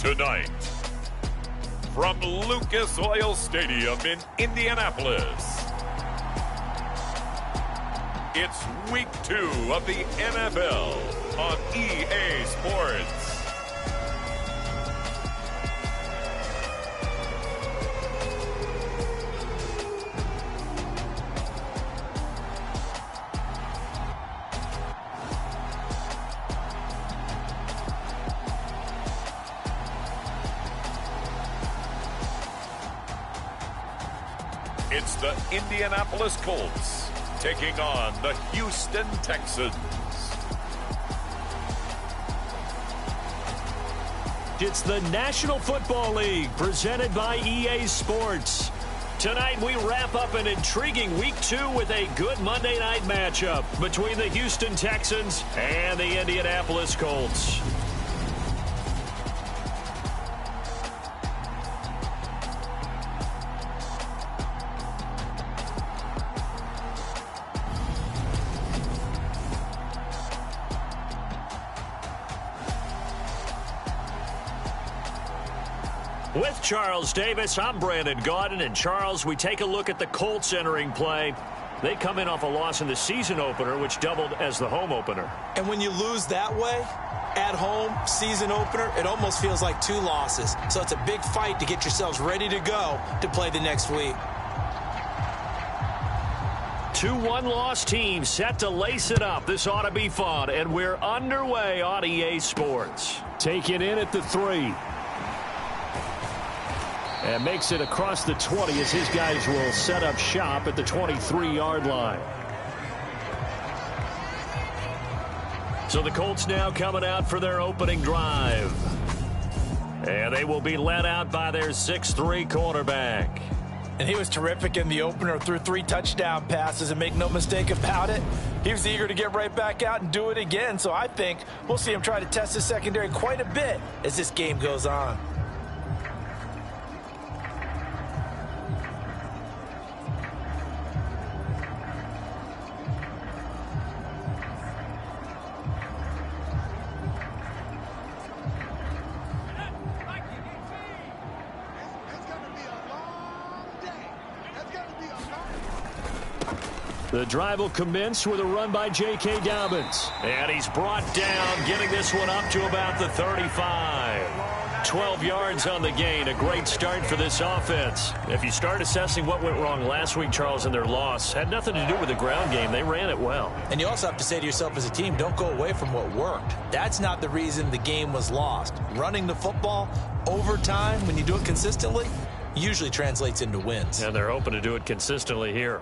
Tonight, from Lucas Oil Stadium in Indianapolis, it's Week 2 of the NFL on EA Sports. It's the Indianapolis Colts taking on the Houston Texans. It's the National Football League presented by EA Sports. Tonight we wrap up an intriguing Week 2 with a good Monday night matchup between the Houston Texans and the Indianapolis Colts. With Charles Davis, I'm Brandon Gaudin. And Charles, we take a look at the Colts entering play. They come in off a loss in the season opener, which doubled as the home opener. And when you lose that way, at home, season opener, it almost feels like 2 losses. So it's a big fight to get yourselves ready to go to play the next week. 2 one-loss teams set to lace it up. This ought to be fun, and we're underway on EA Sports. Taken in at the 3. And makes it across the 20 as his guys will set up shop at the 23-yard line. So the Colts now coming out for their opening drive. And they will be led out by their 6'3" quarterback. And he was terrific in the opener, threw 3 touchdown passes, and make no mistake about it, he was eager to get right back out and do it again. So I think we'll see him try to test his secondary quite a bit as this game goes on. The drive will commence with a run by J.K. Dobbins. And he's brought down, getting this one up to about the 35. 12 yards on the gain. A great start for this offense. If you start assessing what went wrong last week, Charles, in their loss, had nothing to do with the ground game. They ran it well. And you also have to say to yourself as a team, don't go away from what worked. That's not the reason the game was lost. Running the football over time, when you do it consistently, usually translates into wins. And they're hoping to do it consistently here.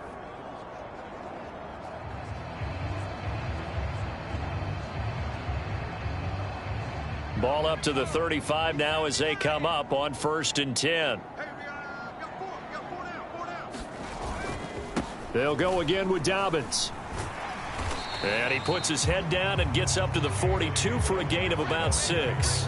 Ball up to the 35 now as they come up on 1st and 10. They'll go again with Dobbins. And he puts his head down and gets up to the 42 for a gain of about 6.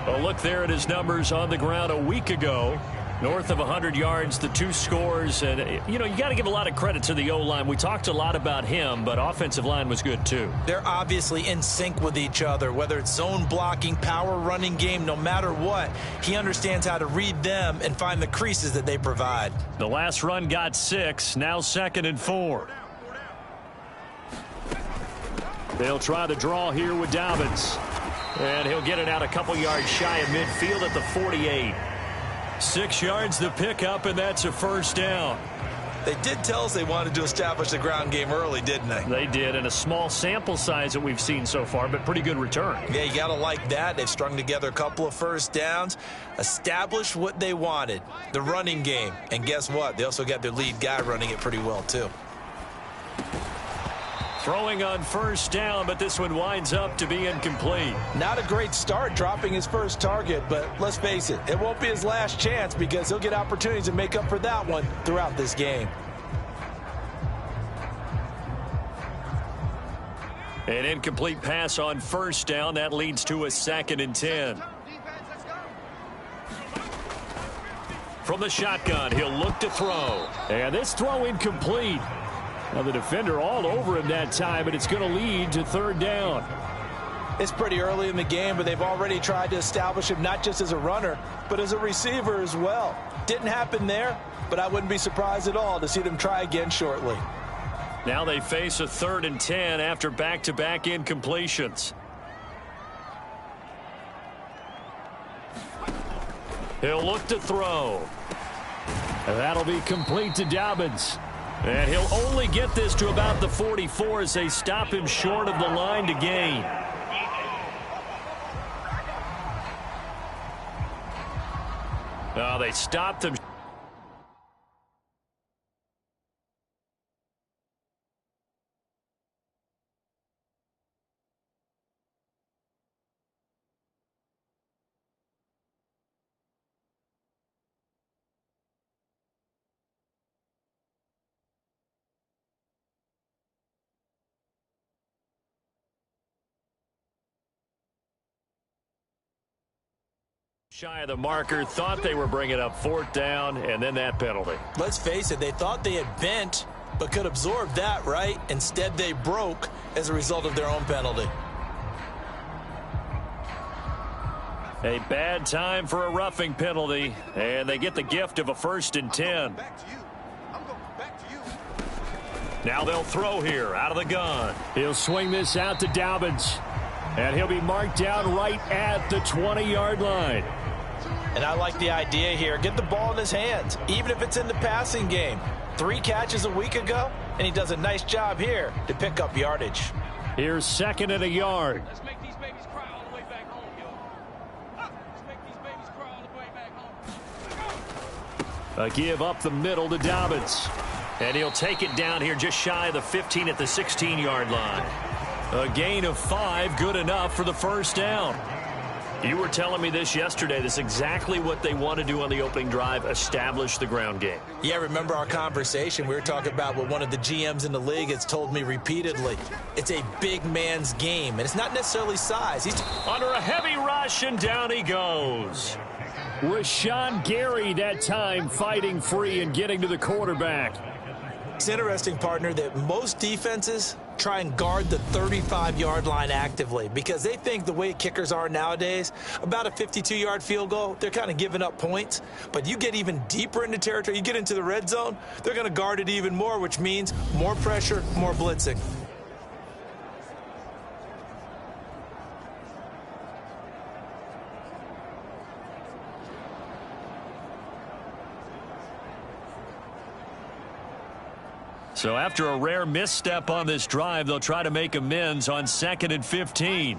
A look there at his numbers on the ground a week ago. North of 100 yards, the 2 scores. And, you know, you got to give a lot of credit to the O-line. We talked a lot about him, but offensive line was good, too. They're obviously in sync with each other, whether it's zone blocking, power running game, no matter what. He understands how to read them and find the creases that they provide. The last run got 6, now 2nd and 4. They'll try the draw here with Dobbins. And he'll get it out a couple yards shy of midfield at the 48. 6 yards the pickup, and that's a 1st down. They did tell us they wanted to establish the ground game early, didn't they? They did, and a small sample size that we've seen so far, but pretty good return. Yeah, you got to like that. They've strung together a couple of 1st downs, established what they wanted, the running game. And guess what? They also got their lead guy running it pretty well, too. Throwing on 1st down, but this one winds up to be incomplete. Not a great start dropping his first target, but let's face it, it won't be his last chance because he'll get opportunities to make up for that one throughout this game. An incomplete pass on 1st down. That leads to a 2nd and 10. From the shotgun, he'll look to throw. And this throw incomplete. Now the defender all over him that time, but it's going to lead to 3rd down. It's pretty early in the game, but they've already tried to establish him not just as a runner, but as a receiver as well. Didn't happen there, but I wouldn't be surprised at all to see them try again shortly. Now they face a 3rd and 10 after back-to-back incompletions. He'll look to throw. And that'll be complete to Dobbins. And he'll only get this to about the 44 as they stop him short of the line to gain. They stopped him. Shy of the marker, thought they were bringing up 4th down, and then that penalty. Let's face it, they thought they had bent, but could absorb that, right? Instead, they broke as a result of their own penalty. A bad time for a roughing penalty, and they get the gift of a 1st and 10. Now they'll throw here out of the gun. He'll swing this out to Dobbins, and he'll be marked down right at the 20-yard line. And I like the idea here. Get the ball in his hands, even if it's in the passing game. 3 catches a week ago, and he does a nice job here to pick up yardage. Here's 2nd and a yard. Let's make these babies cry all the way back home, yo. Let's make these babies cry all the way back home. A give up the middle to Dobbins. And he'll take it down here just shy of the 15 at the 16-yard line. A gain of 5, good enough for the 1st down. You were telling me this yesterday. This is exactly what they want to do on the opening drive, establish the ground game. Yeah, remember our conversation. We were talking about what one of the GMs in the league has told me repeatedly. It's a big man's game, and it's not necessarily size. He's under a heavy rush, and down he goes. Rashawn Gary that time fighting free and getting to the quarterback. It's interesting, partner, that most defenses try and guard the 35-yard line actively because they think the way kickers are nowadays, about a 52-yard field goal, they're kind of giving up points. But you get even deeper into territory, you get into the red zone, they're going to guard it even more, which means more pressure, more blitzing. So after a rare misstep on this drive, they'll try to make amends on 2nd and 15.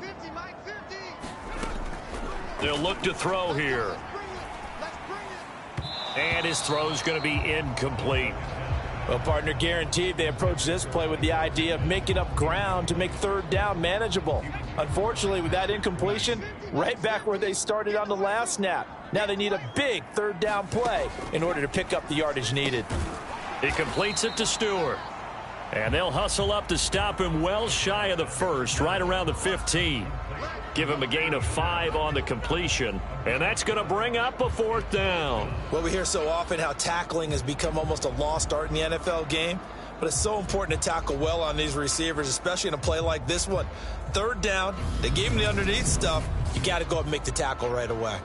They'll look to throw here. And his throw's going to be incomplete. Well, partner, guaranteed they approach this play with the idea of making up ground to make 3rd down manageable. Unfortunately, with that incompletion, right back where they started on the last snap. Now they need a big 3rd down play in order to pick up the yardage needed. He completes it to Stewart. And they'll hustle up to stop him well shy of the 1st, right around the 15. Give him a gain of 5 on the completion. And that's going to bring up a 4th down. Well, we hear so often how tackling has become almost a lost art in the NFL game. But it's so important to tackle well on these receivers, especially in a play like this one. 3rd down, they gave him the underneath stuff. You got to go up and make the tackle right away.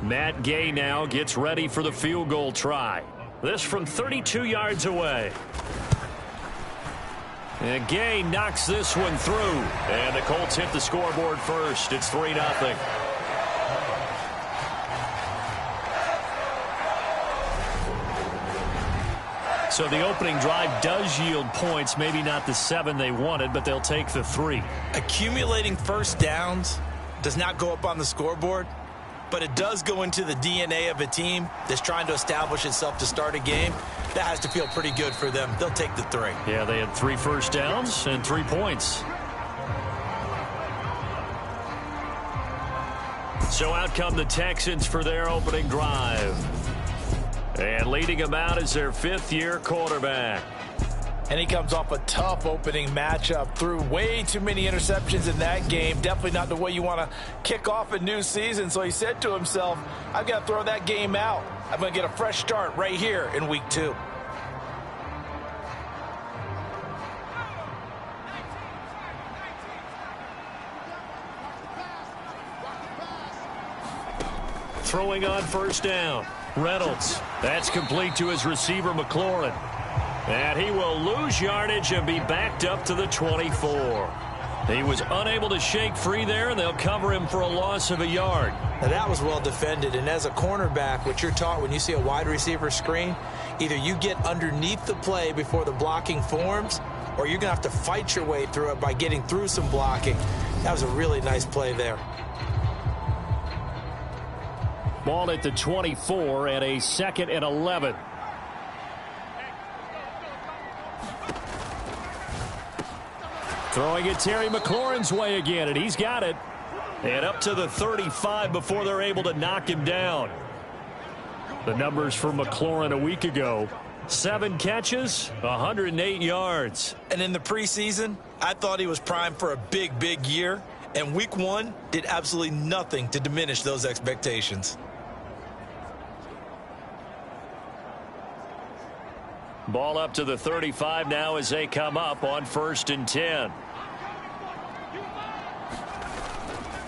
Matt Gay now gets ready for the field goal try. This from 32 yards away. And Gay knocks this one through. And the Colts hit the scoreboard first. It's 3-0. So the opening drive does yield points. Maybe not the 7 they wanted, but they'll take the 3. Accumulating 1st downs does not go up on the scoreboard, but it does go into the DNA of a team that's trying to establish itself to start a game. That has to feel pretty good for them. They'll take the 3. Yeah, they had 3 first downs and 3 points. So out come the Texans for their opening drive. And leading them out is their 5th-year quarterback. And he comes off a tough opening matchup. Threw way too many interceptions in that game. Definitely not the way you want to kick off a new season. So he said to himself, I've got to throw that game out. I'm going to get a fresh start right here in week 2. Throwing on first down. Reynolds. That's complete to his receiver, McLaurin. And he will lose yardage and be backed up to the 24. He was unable to shake free there, and they'll cover him for a loss of a yard. Now that was well defended, and as a cornerback, what you're taught when you see a wide receiver screen, either you get underneath the play before the blocking forms, or you're going to have to fight your way through it by getting through some blocking. That was a really nice play there. Ball at the 24 and a 2nd and 11. Throwing it Terry McLaurin's way again, and he's got it. And up to the 35 before they're able to knock him down. The numbers for McLaurin a week ago. 7 catches, 108 yards. And in the preseason, I thought he was primed for a big, big year. And week 1 did absolutely nothing to diminish those expectations. Ball up to the 35 now as they come up on 1st and 10.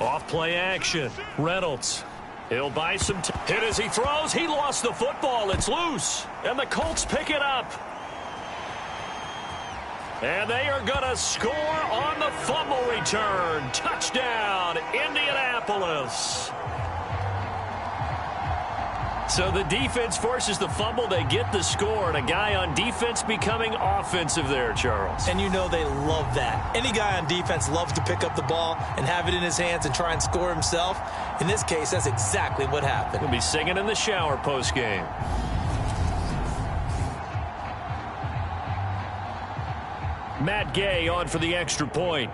Off play action. Reynolds. He'll buy some hit as he throws. He lost the football. It's loose. And the Colts pick it up. And they are going to score on the fumble return. Touchdown, Indianapolis. So the defense forces the fumble. They get the score, and a guy on defense becoming offensive there, Charles. And you know they love that. Any guy on defense loves to pick up the ball and have it in his hands and try and score himself. In this case, that's exactly what happened. He'll be singing in the shower post-game. Matt Gay on for the extra point.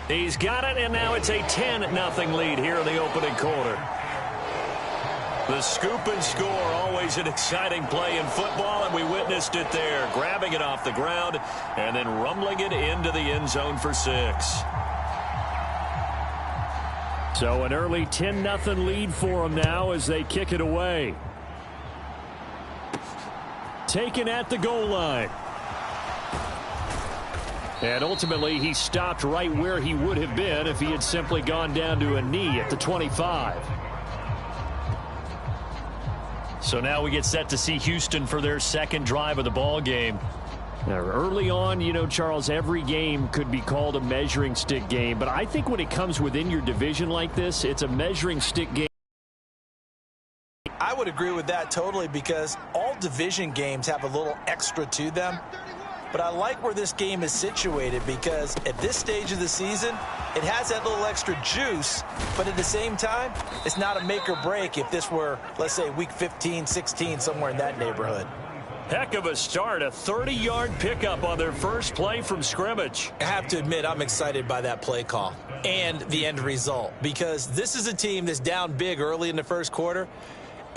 He's got it, and now it's a 10-0 lead here in the opening quarter. The scoop and score, always an exciting play in football, and we witnessed it there, grabbing it off the ground and then rumbling it into the end zone for 6. So an early 10-0 lead for them now as they kick it away. Taken at the goal line. And ultimately, he stopped right where he would have been if he had simply gone down to a knee at the 25. So now we get set to see Houston for their second drive of the ball game. Now, early on, you know, Charles, every game could be called a measuring stick game. But I think when it comes within your division like this, it's a measuring stick game. I would agree with that totally because all division games have a little extra to them. But I like where this game is situated because at this stage of the season, it has that little extra juice, but at the same time, it's not a make or break if this were, let's say, week 15, 16, somewhere in that neighborhood. Heck of a start, a 30-yard pickup on their first play from scrimmage. I have to admit, I'm excited by that play call and the end result because this is a team that's down big early in the first quarter,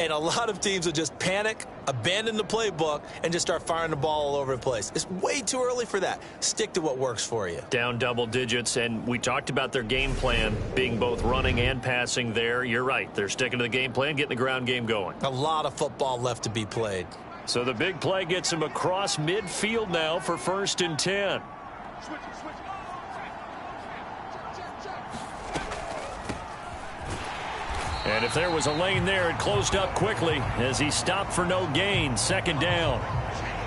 and a lot of teams will just panic, abandon the playbook, and just start firing the ball all over the place. It's way too early for that. Stick to what works for you. Down double digits, and we talked about their game plan being both running and passing there. You're right. They're sticking to the game plan, getting the ground game going. A lot of football left to be played. So the big play gets him across midfield now for 1st and 10. And if there was a lane there, it closed up quickly as he stopped for no gain. 2nd down.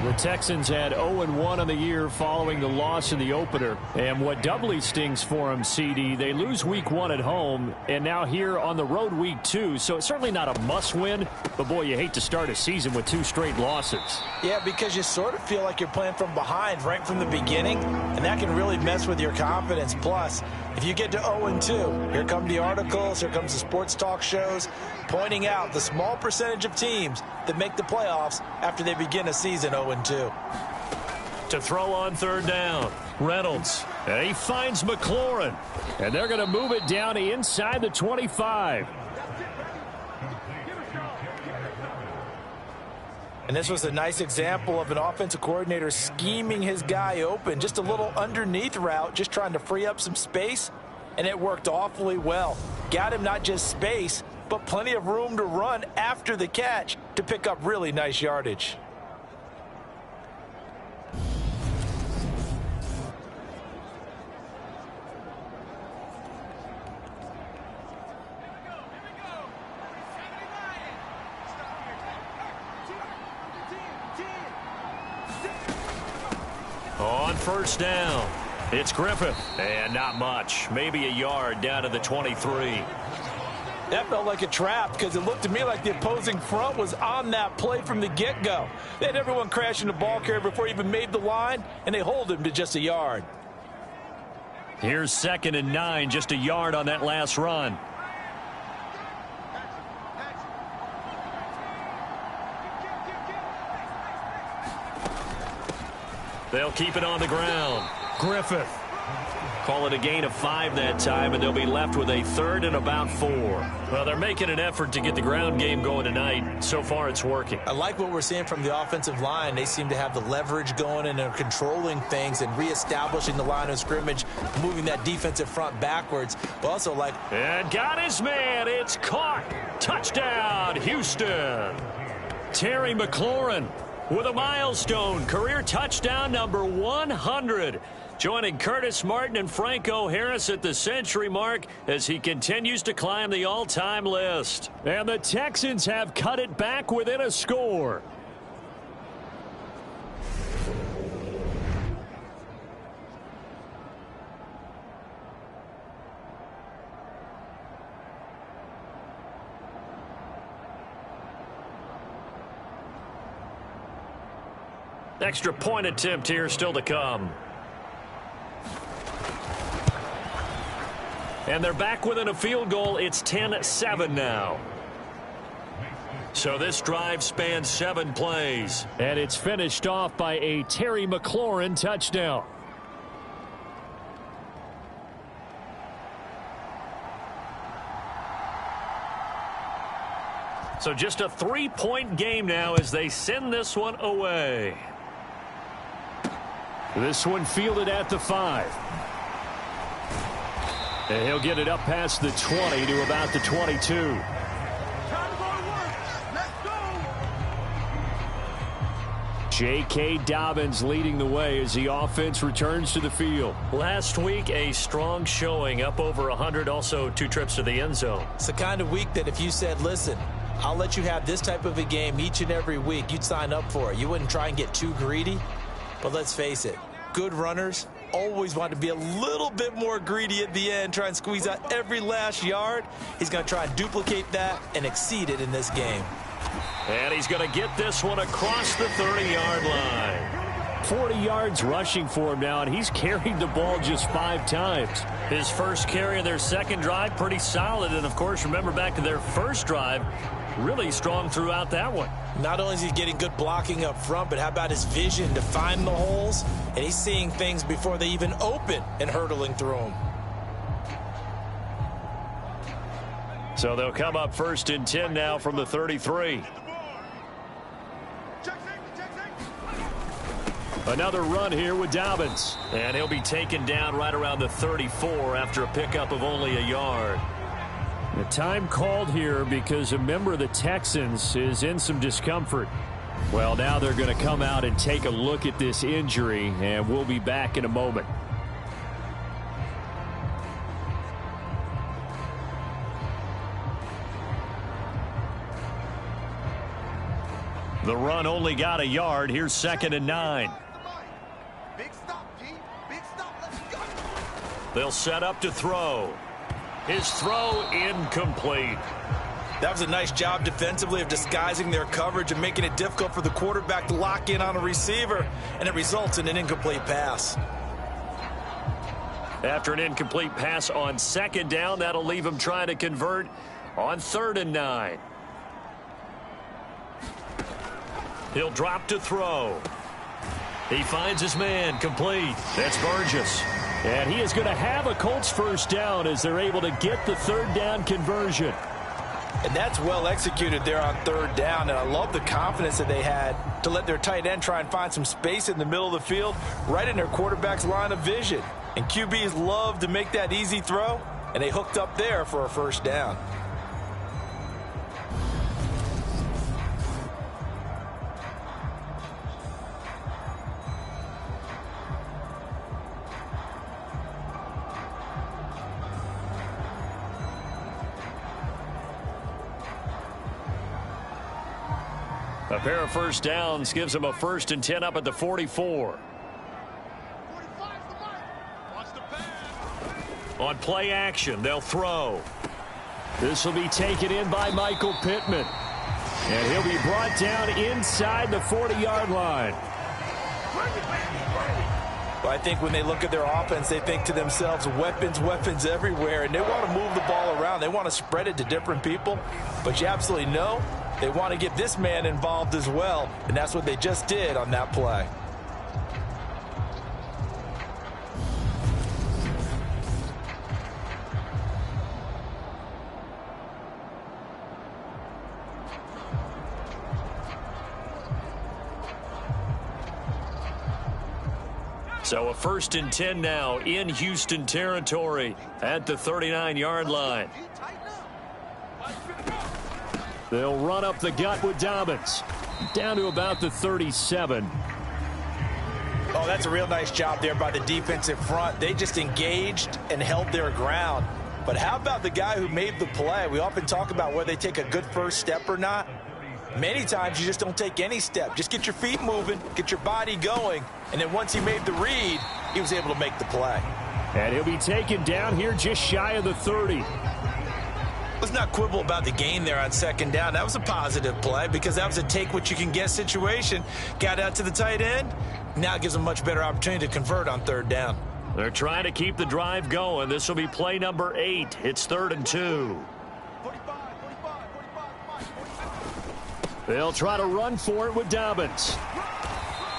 The Texans had 0-1 on the year following the loss in the opener. And what doubly stings for them, CD, they lose week 1 at home, and now here on the road week 2. So it's certainly not a must-win, but boy, you hate to start a season with 2 straight losses. Yeah, because you sort of feel like you're playing from behind right from the beginning, and that can really mess with your confidence. Plus, if you get to 0-2, here come the articles, here comes the sports talk shows, pointing out the small percentage of teams that make the playoffs after they begin a season 0-2. To throw on 3rd down, Reynolds. And he finds McLaurin. And they're going to move it down inside the 25. And this was a nice example of an offensive coordinator scheming his guy open. Just a little underneath route, just trying to free up some space, and it worked awfully well. Got him not just space, but plenty of room to run after the catch to pick up really nice yardage. On first down, it's Griffith, and not much. Maybe a yard down to the 23. That felt like a trap because it looked to me like the opposing front was on that play from the get-go. They had everyone crashing the ball carrier before he even made the line, and they hold him to just a yard. Here's 2nd and 9, just a yard on that last run. They'll keep it on the ground. Griffith. Call it a gain of 5 that time, and they'll be left with a 3rd and about 4. Well, they're making an effort to get the ground game going tonight. So far, it's working. I like what we're seeing from the offensive line. They seem to have the leverage going, and they're controlling things and reestablishing the line of scrimmage, moving that defensive front backwards. But also, like... And got his man. It's caught. Touchdown, Houston. Terry McLaurin with a milestone career touchdown number 100. Joining Curtis Martin and Franco Harris at the century mark as he continues to climb the all-time list. And the Texans have cut it back within a score. Extra point attempt here still to come. And they're back within a field goal. It's 10-7 now. So this drive spans 7 plays. And it's finished off by a Terry McLaurin touchdown. So just a 3-point game now as they send this one away. This one fielded at the 5. And he'll get it up past the 20 to about the 22. J.K. Dobbins leading the way as the offense returns to the field. Last week, a strong showing, up over 100, also 2 trips to the end zone. It's the kind of week that if you said, listen, I'll let you have this type of a game each and every week, you'd sign up for it. You wouldn't try and get too greedy. But let's face it, good runners always want to be a little bit more greedy at the end, try and squeeze out every last yard. He's going to try and duplicate that and exceed it in this game. And he's going to get this one across the 30-yard line. 40 yards rushing for him now, and he's carried the ball just 5 times. His first carry of their second drive, pretty solid. And, of course, remember back to their first drive, really strong throughout that one. Not only is he getting good blocking up front, but how about his vision to find the holes? And he's seeing things before they even open and hurdling through them. So they'll come up 1st and 10 now from the 33. Another run here with Dobbins. And he'll be taken down right around the 34 after a pickup of only a yard. The time called here because a member of the Texans is in some discomfort. Well, now they're going to come out and take a look at this injury, and we'll be back in a moment. The run only got a yard. Here's 2nd and 9. Big stop, G. Big stop. Let's go. They'll set up to throw. His throw incomplete. That was a nice job defensively of disguising their coverage and making it difficult for the quarterback to lock in on a receiver, and it results in an incomplete pass. After an incomplete pass on 2nd down, that'll leave him trying to convert on 3rd and 9. He'll drop to throw. He finds his man, complete. That's Burgess. And he is going to have a Colts first down as they're able to get the 3rd down conversion. And that's well executed there on third down. And I love the confidence that they had to let their tight end try and find some space in the middle of the field, right in their quarterback's line of vision. And QBs love to make that easy throw, and they hooked up there for a first down. A pair of first downs gives them a 1st and 10 up at the 44. On play action, they'll throw. This will be taken in by Michael Pittman. And he'll be brought down inside the 40-yard line. Well, I think when they look at their offense, they think to themselves, weapons, weapons everywhere. And they want to move the ball around. They want to spread it to different people. But you absolutely know they want to get this man involved as well. And that's what they just did on that play. So a 1st and 10 now in Houston territory at the 39-yard line. They'll run up the gut with Dobbins. Down to about the 37. Oh, that's a real nice job there by the defensive front. They just engaged and held their ground. But how about the guy who made the play? We often talk about whether they take a good first step or not. Many times you just don't take any step. Just get your feet moving, get your body going, and then once he made the read, he was able to make the play. And he'll be taken down here just shy of the 30. Let's not quibble about the gain there on second down. That was a positive play because that was a take-what-you-can-get situation. Got out to the tight end. Now it gives them a much better opportunity to convert on third down. They're trying to keep the drive going. This will be play number 8. It's 3rd and 2. They'll try to run for it with Dobbins.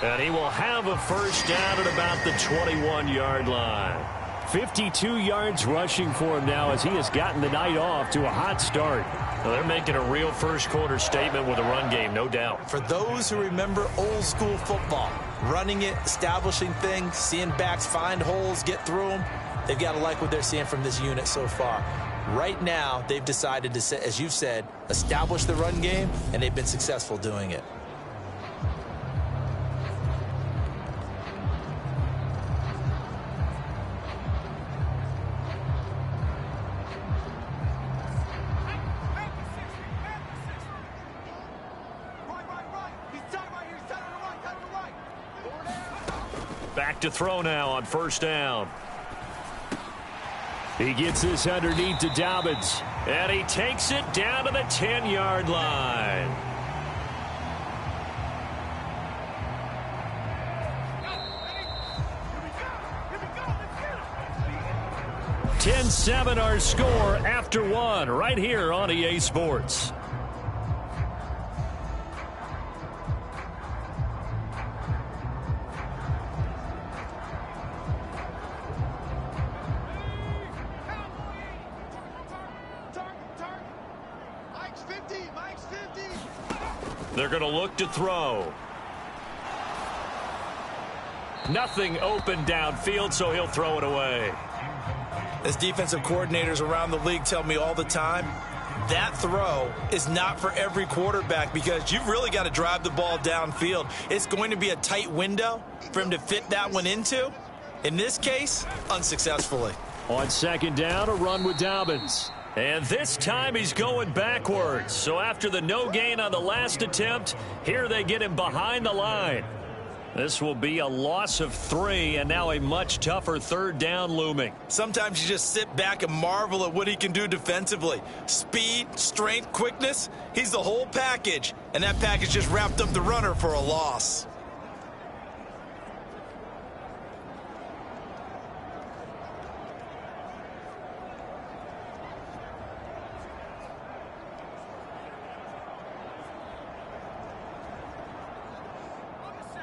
And he will have a first down at about the 21-yard line. 52 yards rushing for him now as he has gotten the night off to a hot start. Well, they're making a real first-quarter statement with a run game, no doubt. For those who remember old-school football, running it, establishing things, seeing backs find holes, get through them, they've got to like what they're seeing from this unit so far. Right now, they've decided to, as you've said, establish the run game, and they've been successful doing it. Back to throw now on first down. He gets this underneath to Dobbins, and he takes it down to the 10-yard line. Here we go. 10-7 our score after one right here on EA Sports. They're going to look to throw. Nothing open downfield, so he'll throw it away. As defensive coordinators around the league tell me all the time, that throw is not for every quarterback because you've really got to drive the ball downfield. It's going to be a tight window for him to fit that one into. In this case, unsuccessfully. On second down, a run with Dobbins. And this time he's going backwards. So after the no gain on the last attempt, here they get him behind the line. This will be a loss of 3 and now a much tougher third down looming. Sometimes you just sit back and marvel at what he can do defensively. Speed, strength, quickness, he's the whole package. And that package just wrapped up the runner for a loss.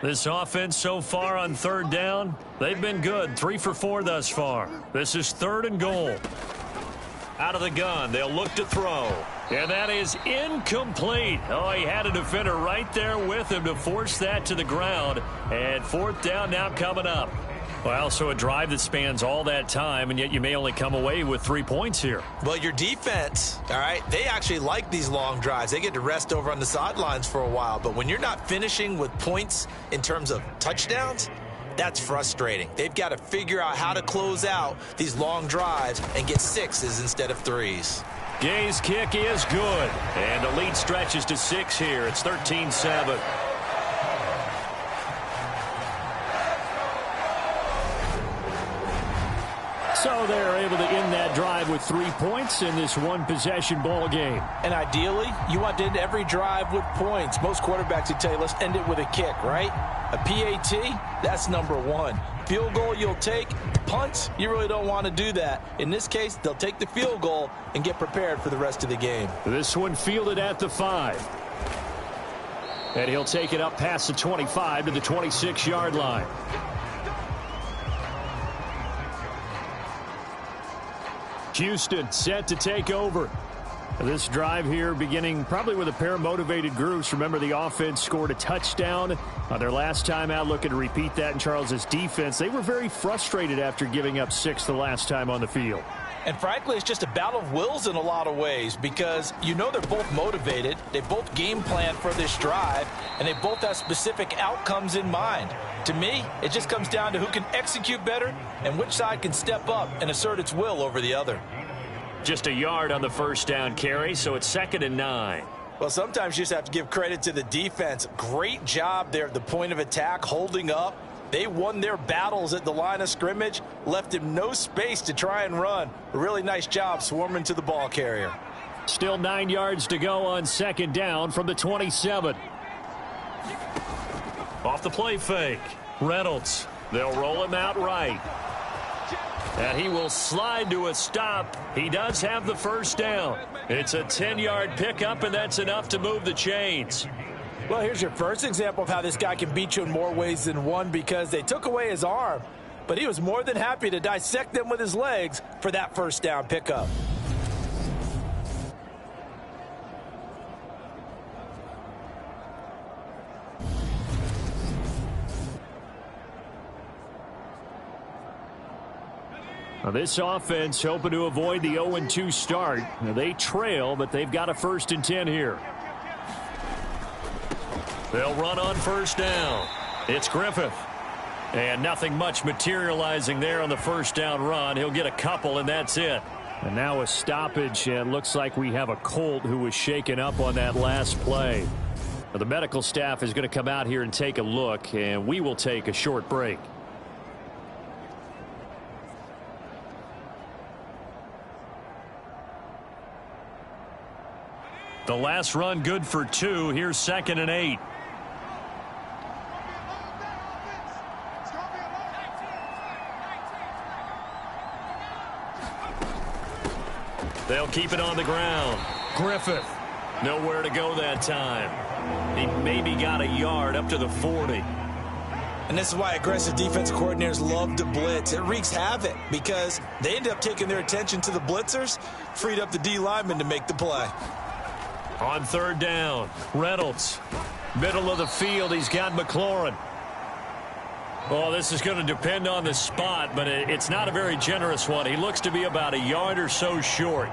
This offense so far on third down, they've been good. 3 for 4 thus far. This is 3rd and goal. Out of the gun, they'll look to throw. And that is incomplete. Oh, he had a defender right there with him to force that to the ground. And 4th down now coming up. Well, so a drive that spans all that time, and yet you may only come away with 3 points here. Well, your defense, all right, they actually like these long drives. They get to rest over on the sidelines for a while. But when you're not finishing with points in terms of touchdowns, that's frustrating. They've got to figure out how to close out these long drives and get 6s instead of 3s. Gay's kick is good, and the lead stretches to 6 here. It's 13-7. So they're able to end that drive with 3 points in this one-possession ball game. And ideally, you want to end every drive with points. Most quarterbacks would tell you, let's end it with a kick, right? A PAT, that's number 1. Field goal you'll take. Punts, you really don't want to do that. In this case, they'll take the field goal and get prepared for the rest of the game. This one fielded at the 5. And he'll take it up past the 25 to the 26-yard line. Houston set to take over. This drive here beginning probably with a pair of motivated groups. Remember, the offense scored a touchdown their last time out. Looking to repeat that in Charles's defense. They were very frustrated after giving up 6 the last time on the field. And frankly, it's just a battle of wills in a lot of ways because you know they're both motivated. They both game plan for this drive, and they both have specific outcomes in mind. To me, it just comes down to who can execute better and which side can step up and assert its will over the other. Just a yard on the first down carry, so it's 2nd and 9. Well, sometimes you just have to give credit to the defense. Great job there at the point of attack, holding up. They won their battles at the line of scrimmage, left him no space to try and run. A really nice job swarming to the ball carrier. Still 9 yards to go on 2nd down from the 27. Off the play fake. Reynolds. They'll roll him out right. And he will slide to a stop. He does have the first down. It's a 10-yard pickup, and that's enough to move the chains. Well, here's your first example of how this guy can beat you in more ways than one because they took away his arm, but he was more than happy to dissect them with his legs for that first down pickup. Now this offense hoping to avoid the 0-2 start. Now they trail, but they've got a 1st and 10 here. They'll run on first down. It's Griffith. And nothing much materializing there on the first down run. He'll get a couple, and that's it. And now a stoppage, and looks like we have a Colt who was shaken up on that last play. Now the medical staff is going to come out here and take a look, and we will take a short break. The last run good for 2. Here's 2nd and 8. They'll keep it on the ground. Griffith. Nowhere to go that time. He maybe got a yard up to the 40. And this is why aggressive defense coordinators love to blitz. It wreaks havoc because they end up taking their attention to the blitzers, freed up the D lineman to make the play. On 3rd down, Reynolds. Middle of the field, he's got McLaurin. Well, this is going to depend on the spot, but it's not a very generous one. He looks to be about a yard or so short.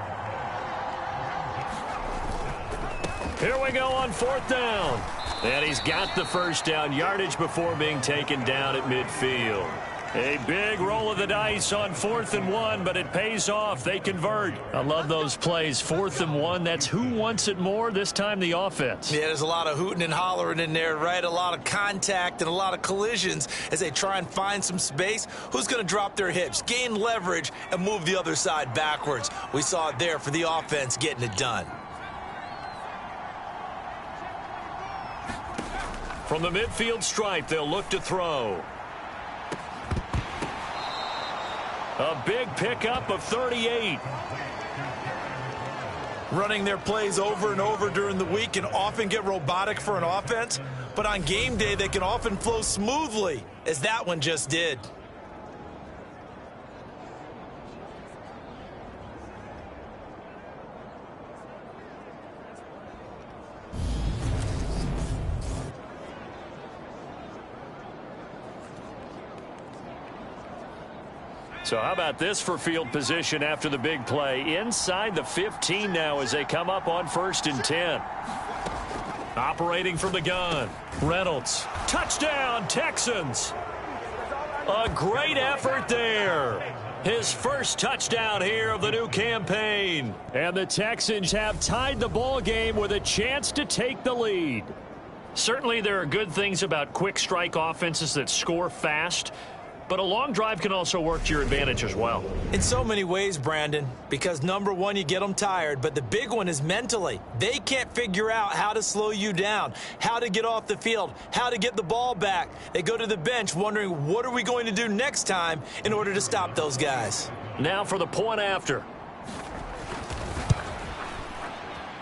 Here we go on 4th down. And he's got the first down, yardage before being taken down at midfield. A big roll of the dice on 4th and 1, but it pays off. They convert. I love those plays. 4th and 1, that's who wants it more, this time the offense. Yeah, there's a lot of hooting and hollering in there, right? A lot of contact and a lot of collisions as they try and find some space. Who's going to drop their hips, gain leverage, and move the other side backwards? We saw it there for the offense getting it done. From the midfield stripe, they'll look to throw. A big pickup of 38. Running their plays over and over during the week can often get robotic for an offense, but on game day they can often flow smoothly, as that one just did. So how about this for field position after the big play? Inside the 15 now as they come up on 1st and 10. Operating from the gun. Reynolds. Touchdown, Texans. A great effort there. His first touchdown here of the new campaign. And the Texans have tied the ball game with a chance to take the lead. Certainly there are good things about quick strike offenses that score fast, but a long drive can also work to your advantage as well. In so many ways, Brandon, because number one, you get them tired, but the big one is mentally. They can't figure out how to slow you down, how to get off the field, how to get the ball back. They go to the bench wondering, what are we going to do next time in order to stop those guys? Now for the point after.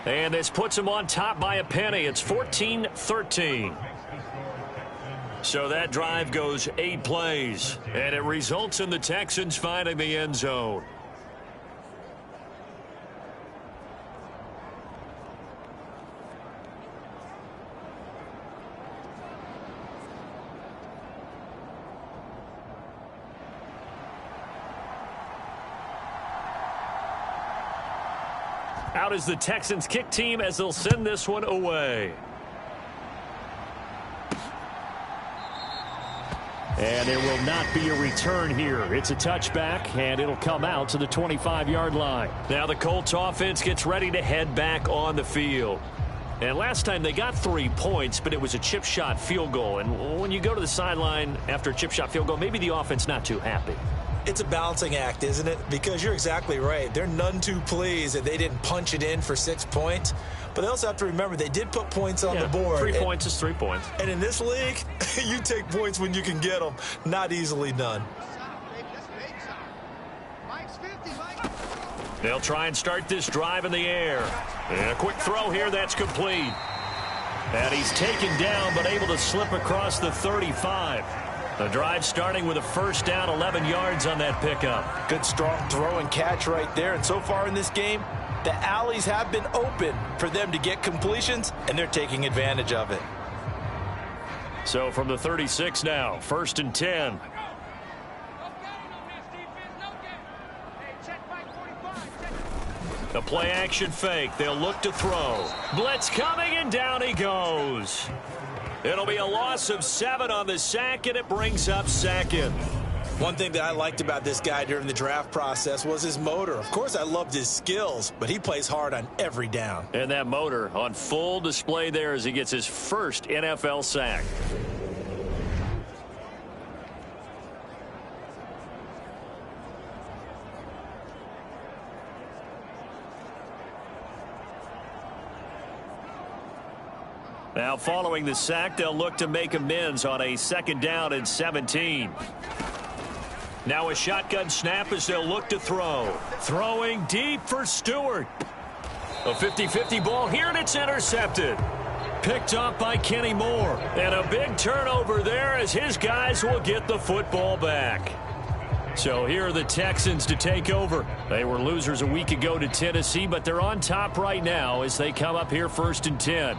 And this puts them on top by a penny. It's 14-13. So that drive goes 8 plays, and it results in the Texans finding the end zone. Out is the Texans kick team as they'll send this one away. And there will not be a return here. It's a touchback, and it'll come out to the 25-yard line. Now the Colts offense gets ready to head back on the field. And last time they got 3 points, but it was a chip shot field goal. And when you go to the sideline after a chip shot field goal, maybe the offense not too happy. It's a balancing act, isn't it? Because you're exactly right. They're none too pleased that they didn't punch it in for 6 points. But they also have to remember they did put points on the board. 3 points is 3 points. And in this league, you take points when you can get them. Not easily done. They'll try and start this drive in the air. And a quick throw here that's complete. And he's taken down but able to slip across the 35. The drive starting with a first down, 11 yards on that pickup. Good strong throw and catch right there. And so far in this game, the alleys have been open for them to get completions, and they're taking advantage of it. So from the 36 now, 1st and 10. The play action fake. They'll look to throw. Blitz coming, and down he goes. It'll be a loss of 7 on the sack, and it brings up 2nd. One thing that I liked about this guy during the draft process was his motor. Of course, I loved his skills, but he plays hard on every down. And that motor on full display there as he gets his first NFL sack. Now following the sack, they'll look to make amends on a 2nd down and 17. Now a shotgun snap as they'll look to throw. Throwing deep for Stewart. A 50-50 ball here, and it's intercepted. Picked up by Kenny Moore. And a big turnover there as his guys will get the football back. So here are the Texans to take over. They were losers a week ago to Tennessee, but they're on top right now as they come up here 1st and 10.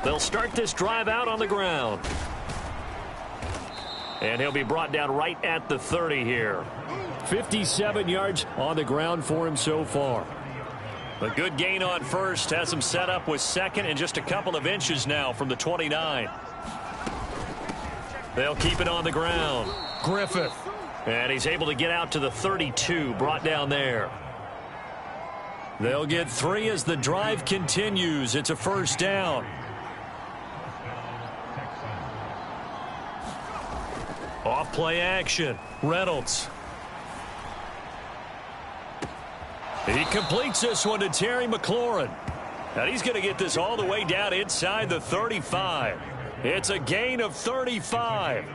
They'll start this drive out on the ground. And he'll be brought down right at the 30 here. 57 yards on the ground for him so far. A good gain on first has him set up with 2nd and just a couple of inches now from the 29. They'll keep it on the ground. Griffith. And he's able to get out to the 32, brought down there. They'll get 3 as the drive continues. It's a first down. Off play action. Reynolds. He completes this one to Terry McLaurin. And he's going to get this all the way down inside the 35. It's a gain of 35.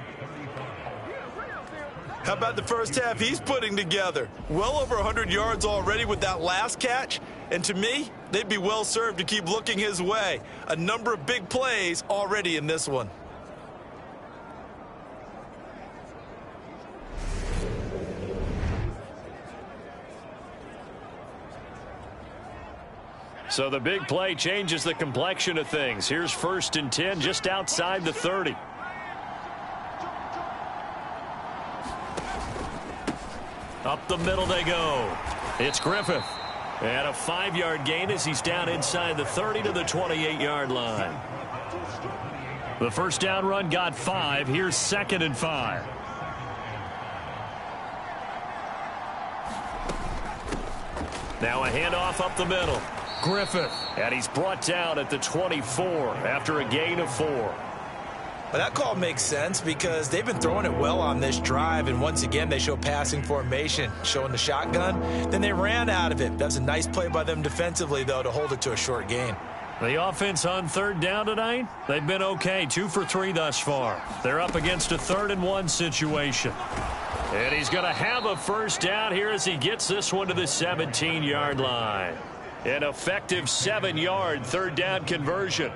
How about the first half he's putting together? Well over 100 yards already with that last catch. And to me, they'd be well served to keep looking his way. A number of big plays already in this one. So the big play changes the complexion of things. Here's 1st and 10 just outside the 30. Up the middle they go. It's Griffith. And a 5-yard gain as he's down inside the 30 to the 28-yard line. The first down run got 5. Here's 2nd and 5. Now a handoff up the middle. Griffith. And he's brought down at the 24 after a gain of 4. But that call makes sense because they've been throwing it well on this drive, and once again they show passing formation, showing the shotgun. Then they ran out of it. That's a nice play by them defensively, though, to hold it to a short gain. The offense on 3rd down tonight, they've been okay, 2 for 3 thus far. They're up against a 3rd and 1 situation. And he's going to have a first down here as he gets this one to the 17-yard line. An effective 7-yard 3rd down conversion.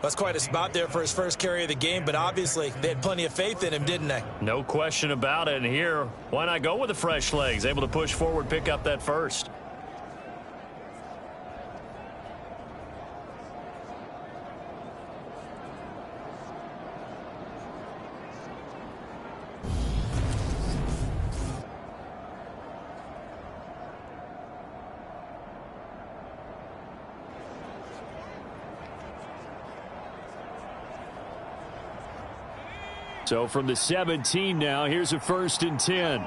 That's quite a spot there for his first carry of the game, but obviously they had plenty of faith in him, didn't they? No question about it. And here, why not go with the fresh legs? Able to push forward, pick up that first. So from the 17 now, here's a 1st and 10.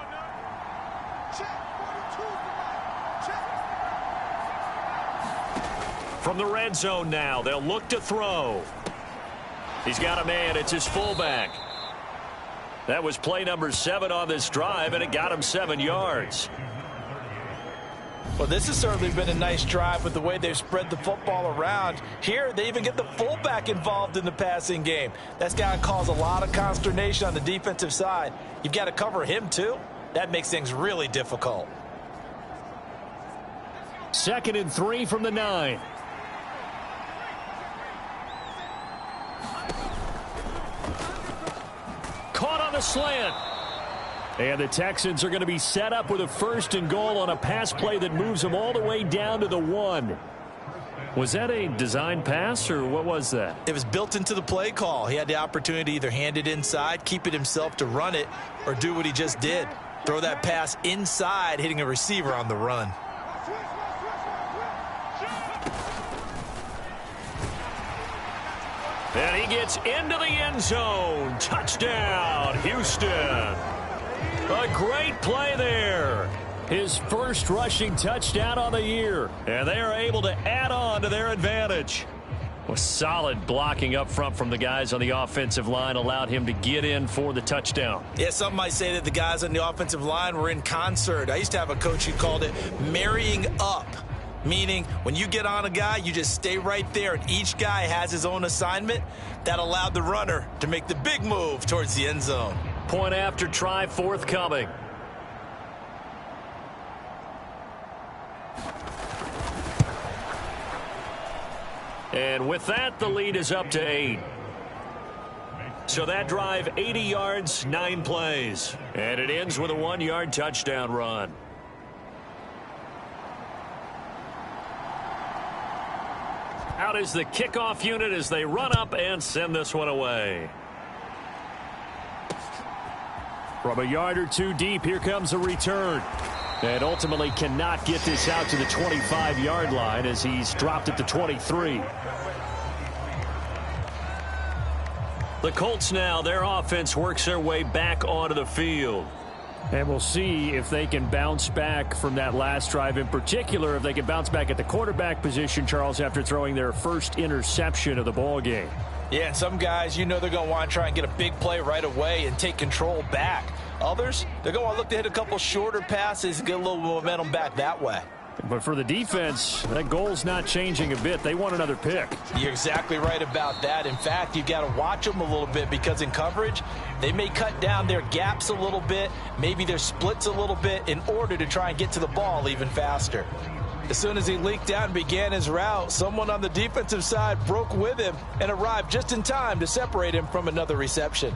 From the red zone now, they'll look to throw. He's got a man. It's his fullback. That was play number 7 on this drive, and it got him 7 yards. Well, this has certainly been a nice drive with the way they've spread the football around. Here, they even get the fullback involved in the passing game. That's got to cause a lot of consternation on the defensive side. You've got to cover him, too. That makes things really difficult. 2nd and 3 from the 9. Caught on the slant. And the Texans are going to be set up with a 1st and goal on a pass play that moves them all the way down to the 1. Was that a design pass, or what was that? It was built into the play call. He had the opportunity to either hand it inside, keep it himself to run it, or do what he just did. Throw that pass inside, hitting a receiver on the run. And he gets into the end zone. Touchdown, Houston. A great play there. His first rushing touchdown on the year. And they are able to add on to their advantage. Well, solid blocking up front from the guys on the offensive line allowed him to get in for the touchdown. Yeah, some might say that the guys on the offensive line were in concert. I used to have a coach who called it marrying up. Meaning, when you get on a guy, you just stay right there, and each guy has his own assignment. That allowed the runner to make the big move towards the end zone. Point after try forthcoming. And with that, the lead is up to 8. So that drive, 80 yards, 9 plays. And it ends with a 1-yard touchdown run. Out is the kickoff unit as they run up and send this one away. From a yard or 2 deep, here comes a return. And ultimately cannot get this out to the 25-yard line as he's dropped at the 23. The Colts now, their offense works their way back onto the field. And we'll see if they can bounce back from that last drive, in particular, if they can bounce back at the quarterback position, Charles, after throwing their first interception of the ball game. Yeah, and some guys, you know they're going to want to try and get a big play right away and take control back. Others, they're going to look to hit a couple shorter passes and get a little momentum back that way. But for the defense, that goal's not changing a bit. They want another pick. You're exactly right about that. In fact, you've got to watch them a little bit because in coverage, they may cut down their gaps a little bit, maybe their splits a little bit in order to try and get to the ball even faster. As soon as he leaked out and began his route, someone on the defensive side broke with him and arrived just in time to separate him from another reception.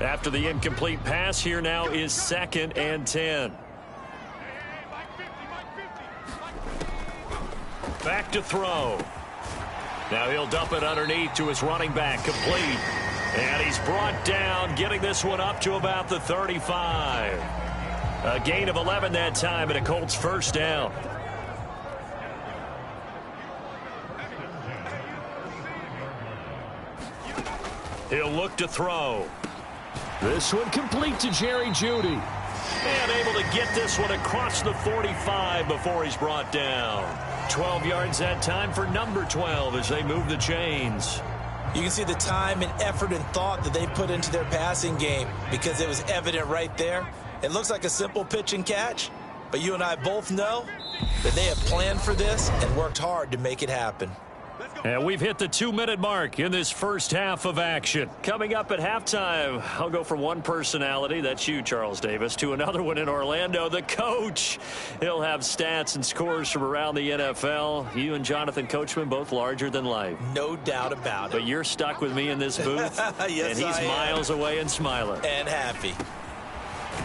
After the incomplete pass, here now is 2nd and 10. Back to throw. Now he'll dump it underneath to his running back, complete. And he's brought down, getting this one up to about the 35. A gain of 11 that time, and a Colts first down. He'll look to throw. This one complete to Jerry Jeudy. And able to get this one across the 45 before he's brought down. 12 yards that time for number 12 as they move the chains. You can see the time and effort and thought that they put into their passing game because it was evident right there. It looks like a simple pitch and catch, but you and I both know that they have planned for this and worked hard to make it happen. And we've hit the 2-minute mark in this first half of action. Coming up at halftime, I'll go from one personality, that's you, Charles Davis, to another one in Orlando, the coach. He'll have stats and scores from around the NFL. You and Jonathan Coachman, both larger than life. No doubt about it. But you're stuck with me in this booth, yes, and he's miles away and smiling. And happy.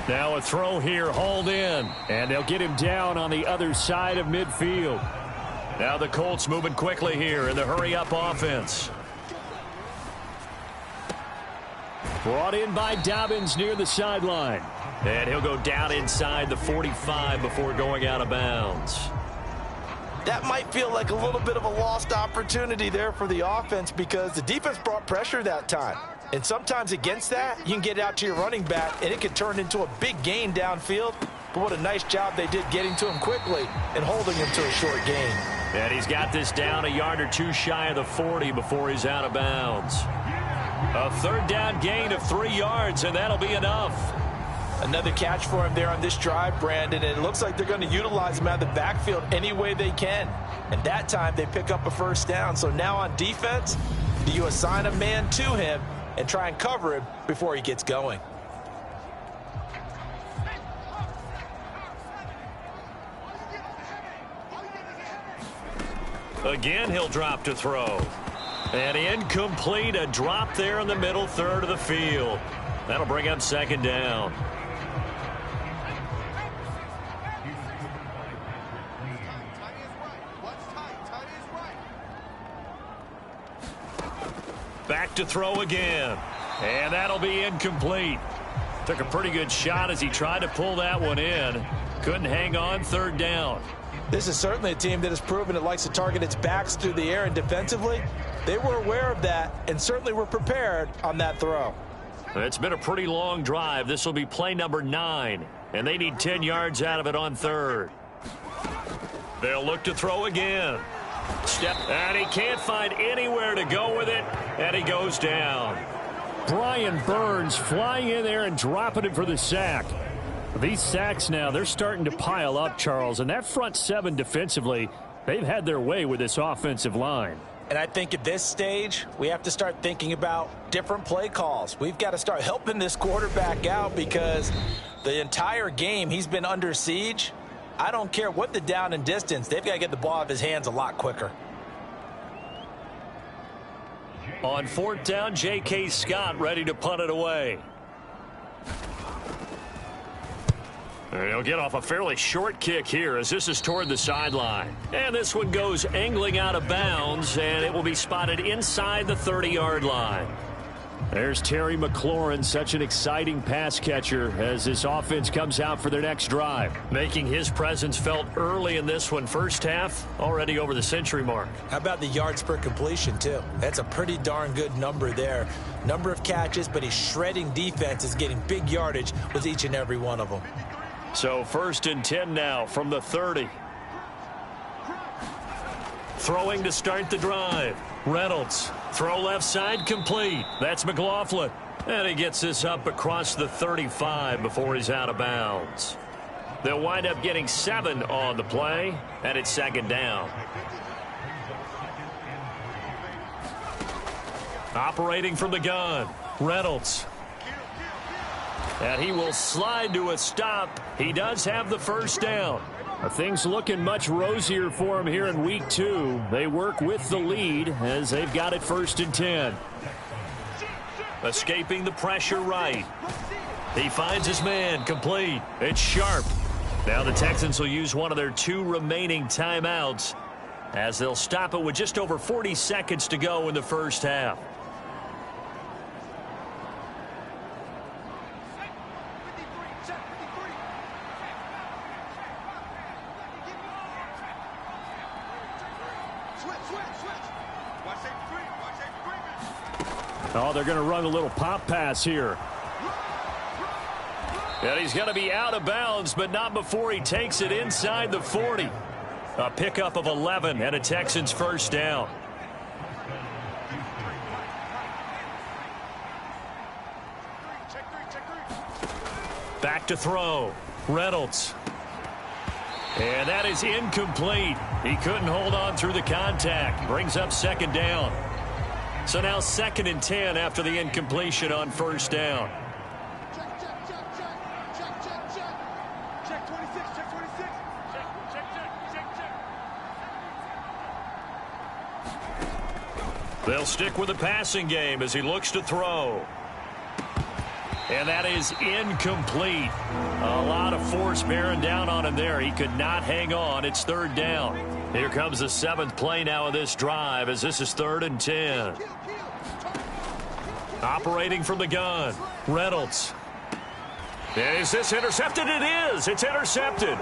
Now a throw here, hauled in. And they'll get him down on the other side of midfield. Now the Colts moving quickly here in the hurry-up offense. Brought in by Dobbins near the sideline. And he'll go down inside the 45 before going out of bounds. That might feel like a little bit of a lost opportunity there for the offense because the defense brought pressure that time. And sometimes against that, you can get it out to your running back, and it could turn into a big gain downfield. But what a nice job they did getting to him quickly and holding him to a short gain. And he's got this down a yard or two shy of the 40 before he's out of bounds. A third down gain of 3 yards, and that'll be enough. Another catch for him there on this drive, Brandon, and it looks like they're going to utilize him out of the backfield any way they can. And that time they pick up a first down. So now on defense, do you assign a man to him and try and cover him before he gets going? Again, he'll drop to throw. And incomplete, a drop there in the middle third of the field. That'll bring up 2nd down. Back to throw again. And that'll be incomplete. Took a pretty good shot as he tried to pull that one in. Couldn't hang on, 3rd down. This is certainly a team that has proven it likes to target its backs through the air, and defensively, they were aware of that and certainly were prepared on that throw. It's been a pretty long drive. This will be play number 9, and they need 10 yards out of it on 3rd. They'll look to throw again. And he can't find anywhere to go with it, and he goes down. Brian Burns flying in there and dropping it for the sack. These sacks now, they're starting to pile up, Charles, and that front 7 defensively, they've had their way with this offensive line. And I think at this stage, we have to start thinking about different play calls. We've got to start helping this quarterback out because the entire game he's been under siege. I don't care what the down and distance, they've got to get the ball out of his hands a lot quicker. On 4th down, J.K. Scott ready to punt it away. He'll get off a fairly short kick here as this is toward the sideline. And this one goes angling out of bounds, and it will be spotted inside the 30-yard line. There's Terry McLaurin, such an exciting pass catcher as this offense comes out for their next drive. Making his presence felt early in this one. First half, already over the century mark. How about the yards per completion, too? That's a pretty darn good number there. Number of catches, but he's shredding defenses, getting big yardage with each and every one of them. So 1st and 10 now from the 30. Throwing to start the drive. Reynolds. Throw left side complete. That's McLaughlin. And he gets this up across the 35 before he's out of bounds. They'll wind up getting 7 on the play, and it's 2nd down. Operating from the gun. Reynolds. And he will slide to a stop. He does have the first down. Things looking much rosier for him here in week 2. They work with the lead as they've got it 1st and 10. Escaping the pressure right. He finds his man, complete. It's Sharp. Now the Texans will use one of their 2 remaining timeouts as they'll stop it with just over 40 seconds to go in the first half. Oh, they're going to run a little pop pass here. And he's going to be out of bounds, but not before he takes it inside the 40. A pickup of 11 and a Texans first down. Back to throw. Reynolds. And that is incomplete. He couldn't hold on through the contact. Brings up second down. So now 2nd and 10 after the incompletion on first down. Check 26, check 26. They'll stick with the passing game as he looks to throw. And that is incomplete. A lot of force bearing down on him there. He could not hang on. It's 3rd down. Here comes the 7th play now of this drive as this is 3rd and 10. Operating from the gun. Reynolds. Is this intercepted? It is. It's intercepted.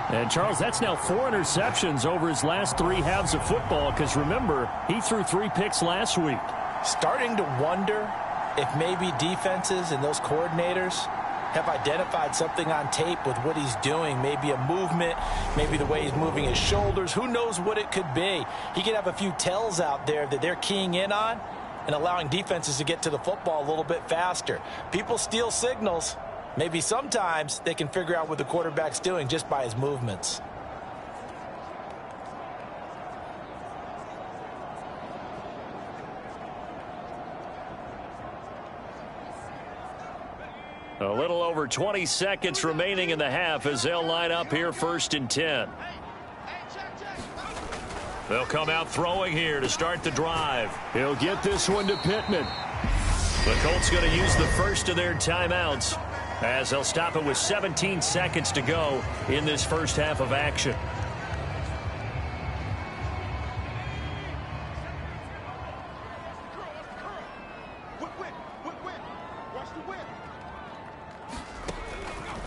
And, Charles, that's now 4 interceptions over his last 3 halves of football because, remember, he threw 3 picks last week. Starting to wonder if maybe defenses and those coordinators have identified something on tape with what he's doing. Maybe a movement, maybe the way he's moving his shoulders. Who knows what it could be? He could have a few tells out there that they're keying in on and allowing defenses to get to the football a little bit faster. People steal signals. Maybe sometimes they can figure out what the quarterback's doing just by his movements. A little over 20 seconds remaining in the half as they'll line up here 1st and 10. They'll come out throwing here to start the drive. He'll get this one to Pittman. The Colts going to use the first of their timeouts as they'll stop it with 17 seconds to go in this first half of action.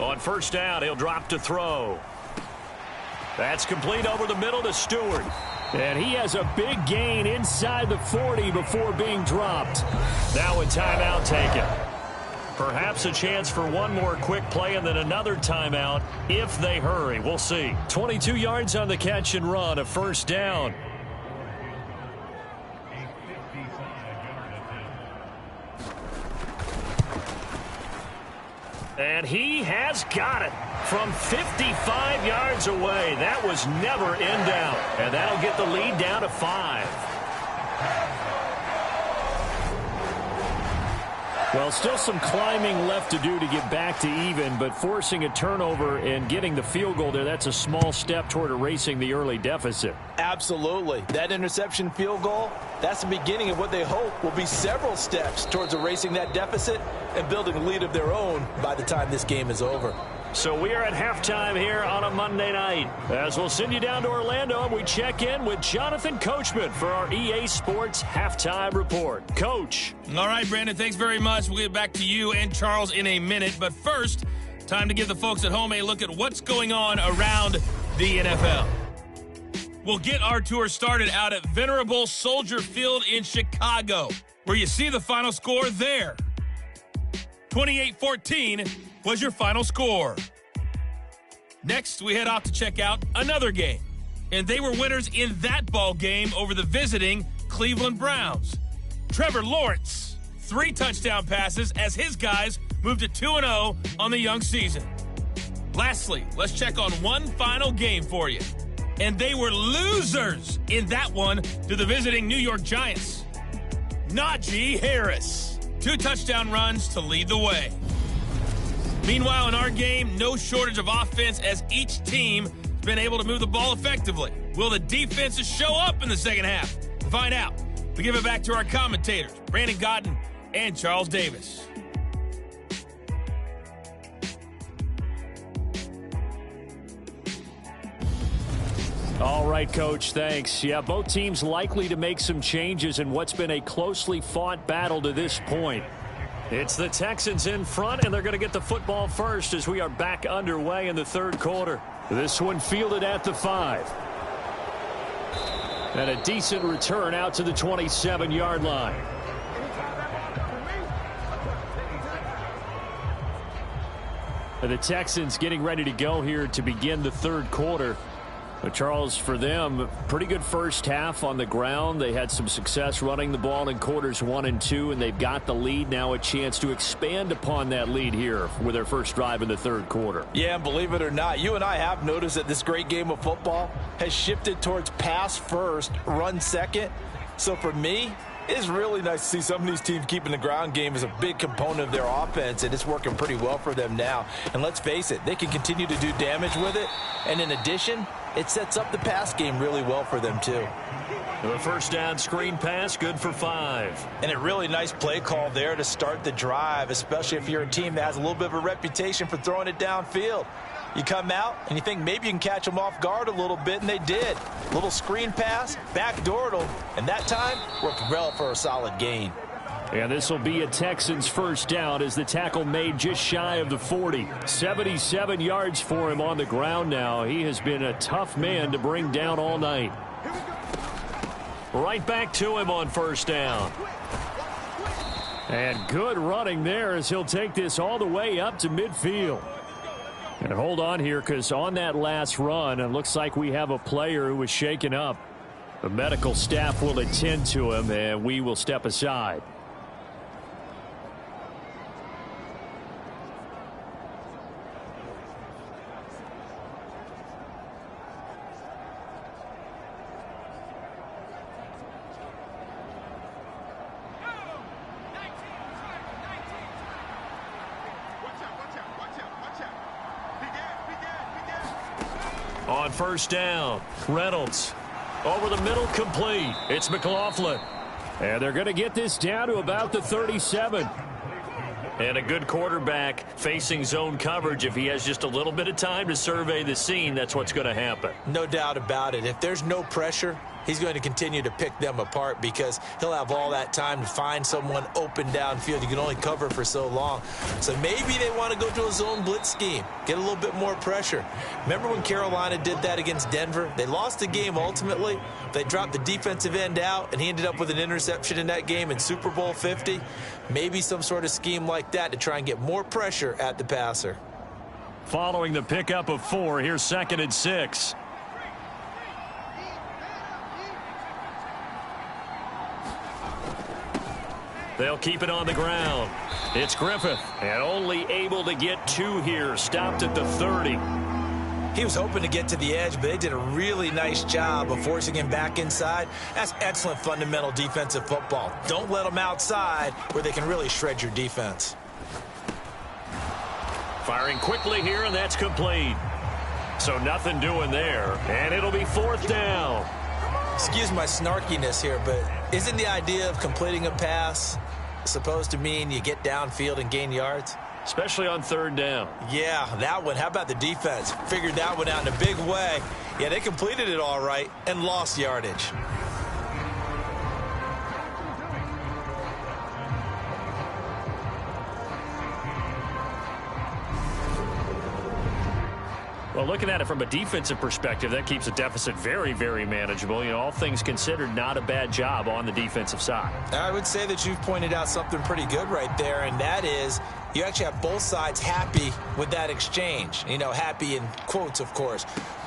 On first down, he'll drop to throw. That's complete over the middle to Stewart. And he has a big gain inside the 40 before being dropped. Now a timeout taken. Perhaps a chance for one more quick play and then another timeout if they hurry. We'll see. 22 yards on the catch and run, a first down. And he has got it from 55 yards away. That was never in doubt. And that'll get the lead down to 5. Well, still some climbing left to do to get back to even, but forcing a turnover and getting the field goal there, that's a small step toward erasing the early deficit. Absolutely. That interception field goal, that's the beginning of what they hope will be several steps towards erasing that deficit and building a lead of their own by the time this game is over. So we are at halftime here on a Monday night. As we'll send you down to Orlando and we check in with Jonathan Coachman for our EA Sports Halftime Report. Coach. All right, Brandon, thanks very much. We'll get back to you and Charles in a minute. But first, time to give the folks at home a look at what's going on around the NFL. We'll get our tour started out at Venerable Soldier Field in Chicago, where you see the final score there. 28-14 was your final score. Next, we head off to check out another game. And they were winners in that ball game over the visiting Cleveland Browns. Trevor Lawrence, 3 touchdown passes as his guys moved to 2-0 on the young season. Lastly, let's check on one final game for you. And they were losers in that one to the visiting New York Giants. Najee Harris, 2 touchdown runs to lead the way. Meanwhile, in our game, no shortage of offense as each team has been able to move the ball effectively. Will the defenses show up in the second half? To find out, we give it back to our commentators, Brandon Godden and Charles Davis. All right, Coach, thanks. Yeah, both teams likely to make some changes in what's been a closely fought battle to this point. It's the Texans in front, and they're going to get the football first as we are back underway in the third quarter. This one fielded at the 5. And a decent return out to the 27-yard line. And the Texans getting ready to go here to begin the third quarter. But Charles, for them, pretty good first half on the ground. They had some success running the ball in quarters 1 and 2, and they've got the lead. Now a chance to expand upon that lead here with their first drive in the third quarter. Yeah, and believe it or not, you and I have noticed that this great game of football has shifted towards pass first, run second. So for me, it's really nice to see some of these teams keeping the ground game as a big component of their offense, and it's working pretty well for them now. And let's face it, they can continue to do damage with it. And in addition, it sets up the pass game really well for them, too. The first down screen pass, good for 5. And a really nice play call there to start the drive, especially if you're a team that has a little bit of a reputation for throwing it downfield. You come out and you think maybe you can catch them off guard a little bit, and they did. Little screen pass, backdoored them, and that time worked well for a solid gain. And this will be a Texans first down as the tackle made just shy of the 40. 77 yards for him on the ground now. He has been a tough man to bring down all night. Right back to him on first down. And good running there as he'll take this all the way up to midfield. And hold on here, because on that last run, it looks like we have a player who was shaken up. The medical staff will attend to him, and we will step aside. On first down, Reynolds over the middle, complete. It's McLaughlin. And they're going to get this down to about the 37. And a good quarterback facing zone coverage. If he has just a little bit of time to survey the scene, that's what's going to happen. No doubt about it. If there's no pressure, he's going to continue to pick them apart because he'll have all that time to find someone open downfield. You can only cover for so long. So maybe they want to go to a zone blitz scheme, get a little bit more pressure. Remember when Carolina did that against Denver? They lost the game ultimately. They dropped the defensive end out, and he ended up with an interception in that game in Super Bowl 50. Maybe some sort of scheme like that to try and get more pressure at the passer. Following the pickup of 4, here's 2nd and 6. They'll keep it on the ground. It's Griffith, and only able to get 2 here. Stopped at the 30. He was hoping to get to the edge, but they did a really nice job of forcing him back inside. That's excellent fundamental defensive football. Don't let them outside where they can really shred your defense. Firing quickly here, and that's complete. So nothing doing there, and it'll be 4th down. Excuse my snarkiness here, but isn't the idea of completing a pass supposed to mean you get downfield and gain yards? Especially on 3rd down. Yeah, that one. How about the defense? Figured that one out in a big way. Yeah, they completed it all right and lost yardage. Well, looking at it from a defensive perspective, that keeps the deficit very, very manageable. You know, all things considered, not a bad job on the defensive side. I would say that you've pointed out something pretty good right there, and that is you actually have both sides happy with that exchange. You know, happy in quotes, of course.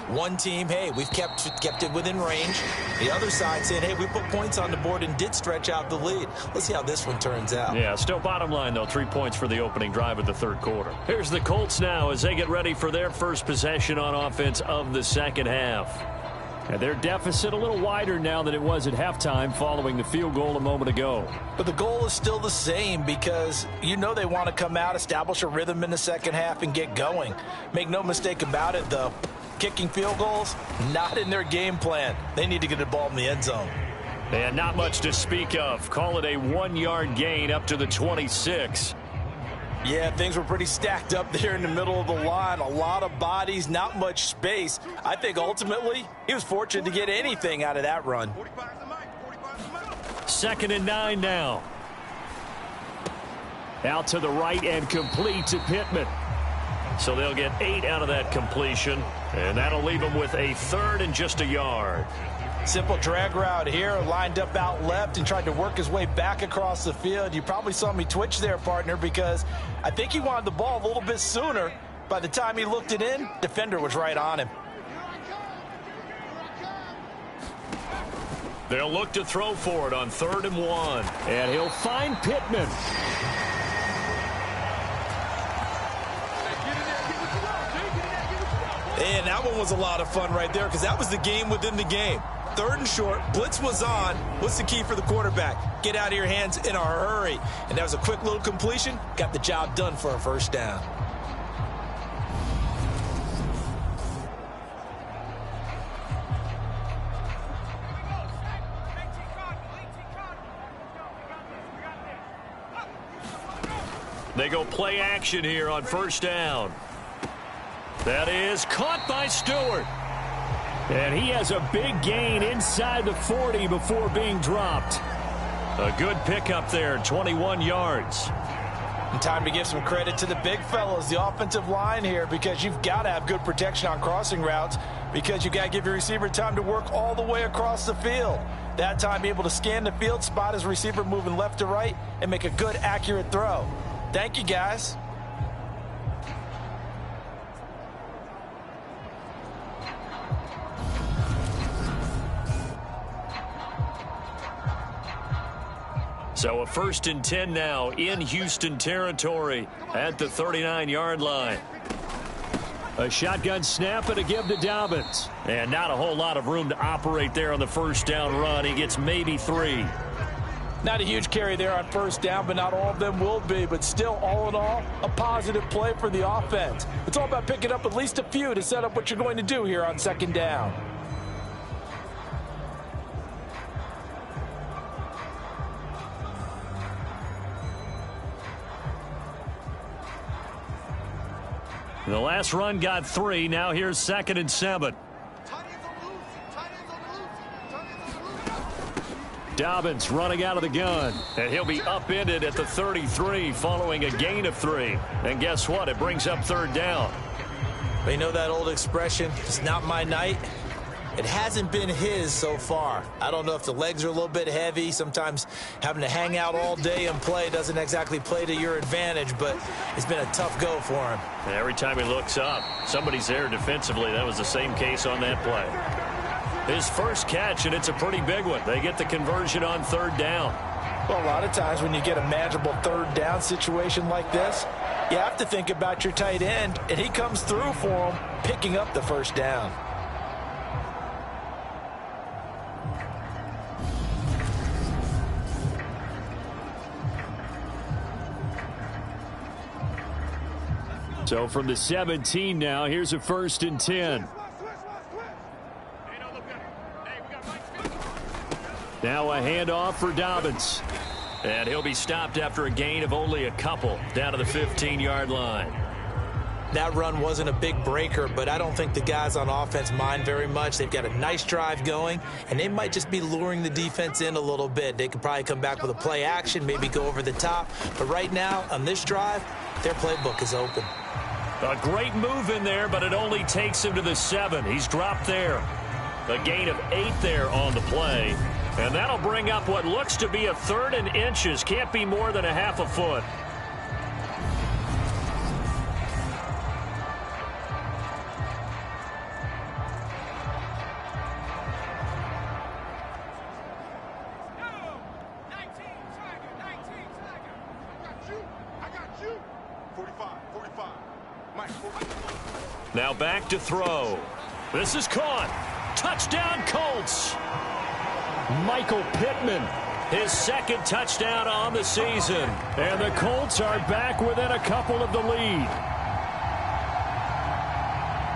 One team, hey, we've kept it within range. The other side saying, hey, we put points on the board and did stretch out the lead. Let's see how this one turns out. Yeah, still bottom line, though, 3 points for the opening drive of the 3rd quarter. Here's the Colts now as they get ready for their first possession on offense of the second half. And their deficit a little wider now than it was at halftime following the field goal a moment ago. But the goal is still the same because you know they want to come out, establish a rhythm in the second half, and get going. Make no mistake about it, though. Kicking field goals, not in their game plan. They need to get the ball in the end zone. And not much to speak of. Call it a 1-yard gain up to the 26. Yeah, things were pretty stacked up there in the middle of the line. A lot of bodies, not much space. I think ultimately he was fortunate to get anything out of that run. 2nd and 9 now. Out to the right and complete to Pittman. So they'll get 8 out of that completion, and that'll leave them with a 3rd and just a yard. Simple drag route here, lined up out left and tried to work his way back across the field. You probably saw me twitch there, partner, because I think he wanted the ball a little bit sooner. By the time he looked it in, defender was right on him. They'll look to throw for it on 3rd and 1. And he'll find Pittman. And that one was a lot of fun right there because that was the game within the game. 3rd and short, blitz was on. What's the key for the quarterback? Get out of your hands in a hurry. And that was a quick little completion. Got the job done for a 1st down. They go play action here on 1st down. That is caught by Stewart. And he has a big gain inside the 40 before being dropped. A good pickup there, 21 yards. And time to give some credit to the big fellas, the offensive line here, because you've got to have good protection on crossing routes because you've got to give your receiver time to work all the way across the field. That time be able to scan the field, spot his receiver moving left to right, and make a good, accurate throw. Thank you, guys. So a 1st and 10 now in Houston territory at the 39-yard line. A shotgun snap and a give to Dobbins. And not a whole lot of room to operate there on the 1st down run. He gets maybe 3. Not a huge carry there on 1st down, but not all of them will be. But still, all in all, a positive play for the offense. It's all about picking up at least a few to set up what you're going to do here on 2nd down. The last run got 3. Now here's 2nd and 7. Dobbins running out of the gun. And he'll be upended at the 33 following a gain of 3. And guess what? It brings up 3rd down. But you know that old expression, it's not my night? It hasn't been his so far. I don't know if the legs are a little bit heavy. Sometimes having to hang out all day and play doesn't exactly play to your advantage, but it's been a tough go for him. And every time he looks up, somebody's there defensively. That was the same case on that play. His first catch, and it's a pretty big one. They get the conversion on 3rd down. Well, a lot of times when you get a manageable 3rd down situation like this, you have to think about your tight end, and he comes through for him, picking up the 1st down. So from the 17 now, here's a 1st and 10. Now a handoff for Dobbins. And he'll be stopped after a gain of only a couple down to the 15-yard line. That run wasn't a big breaker, but I don't think the guys on offense mind very much. They've got a nice drive going, and they might just be luring the defense in a little bit. They could probably come back with a play action, maybe go over the top. But right now, on this drive, their playbook is open. A great move in there, but it only takes him to the 7. He's dropped there. A gain of 8 there on the play. And that'll bring up what looks to be a 3rd and inches. Can't be more than a half a foot. Now back to throw. This is caught. Touchdown, Colts. Michael Pittman. His 2nd touchdown on the season. And the Colts are back within a couple of the lead.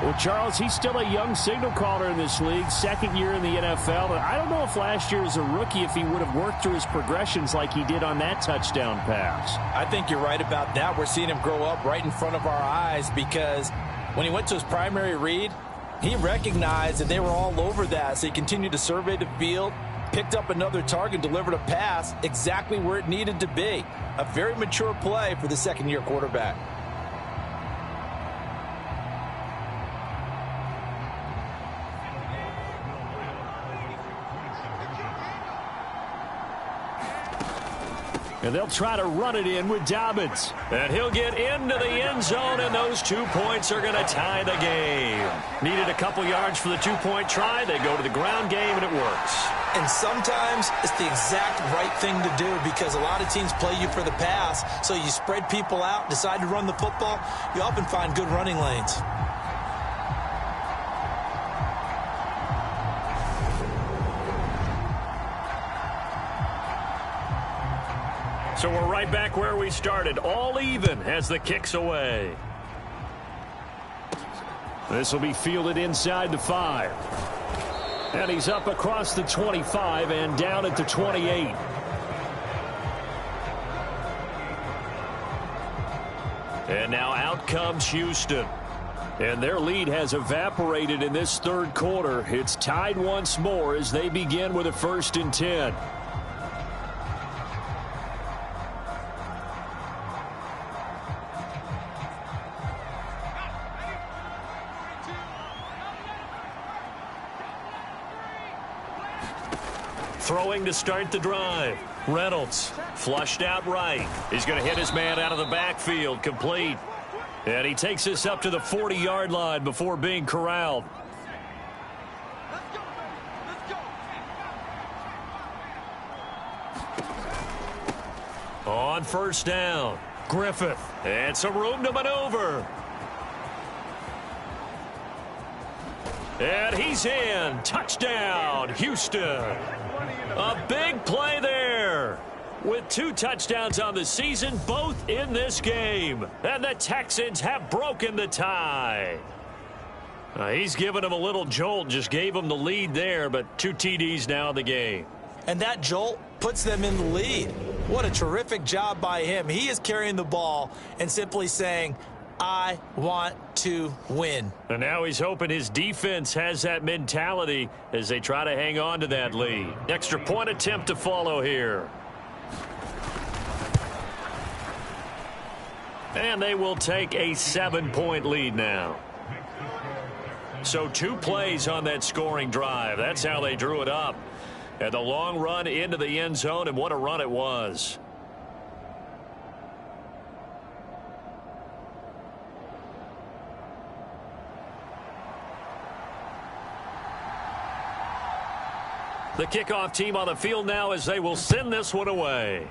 Well, Charles, he's still a young signal caller in this league, second year in the NFL. But I don't know if last year as a rookie, if he would have worked through his progressions like he did on that touchdown pass. I think you're right about that. We're seeing him grow up right in front of our eyes because when he went to his primary read, he recognized that they were all over that. So he continued to survey the field, picked up another target, delivered a pass exactly where it needed to be. A very mature play for the second-year quarterback. And they'll try to run it in with Dobbins. And he'll get into the end zone, and those 2 points are going to tie the game. Needed a couple yards for the two-point try. They go to the ground game, and it works. And sometimes it's the exact right thing to do because a lot of teams play you for the pass. So you spread people out, decide to run the football. You often find good running lanes. So we're right back where we started, all even as the kick's away. This will be fielded inside the 5. And he's up across the 25 and down at the 28. And now out comes Houston. And their lead has evaporated in this third quarter. It's tied once more as they begin with a 1st and 10. Throwing to start the drive. Reynolds flushed out right. He's going to hit his man out of the backfield, complete. And he takes this up to the 40-yard line before being corralled. On 1st down, Griffith. And some room to maneuver. And he's in. Touchdown, Houston. A big play there. With 2 touchdowns on the season, both in this game. And the Texans have broken the tie. He's given him a little jolt, just gave him the lead there, but 2 TDs now in the game. And that jolt puts them in the lead. What a terrific job by him. He is carrying the ball and simply saying, I want to win. And now he's hoping his defense has that mentality as they try to hang on to that lead. Extra point attempt to follow here. And they will take a 7-point lead now. So 2 plays on that scoring drive. That's how they drew it up. And the long run into the end zone, and what a run it was. The kickoff team on the field now as they will send this one away.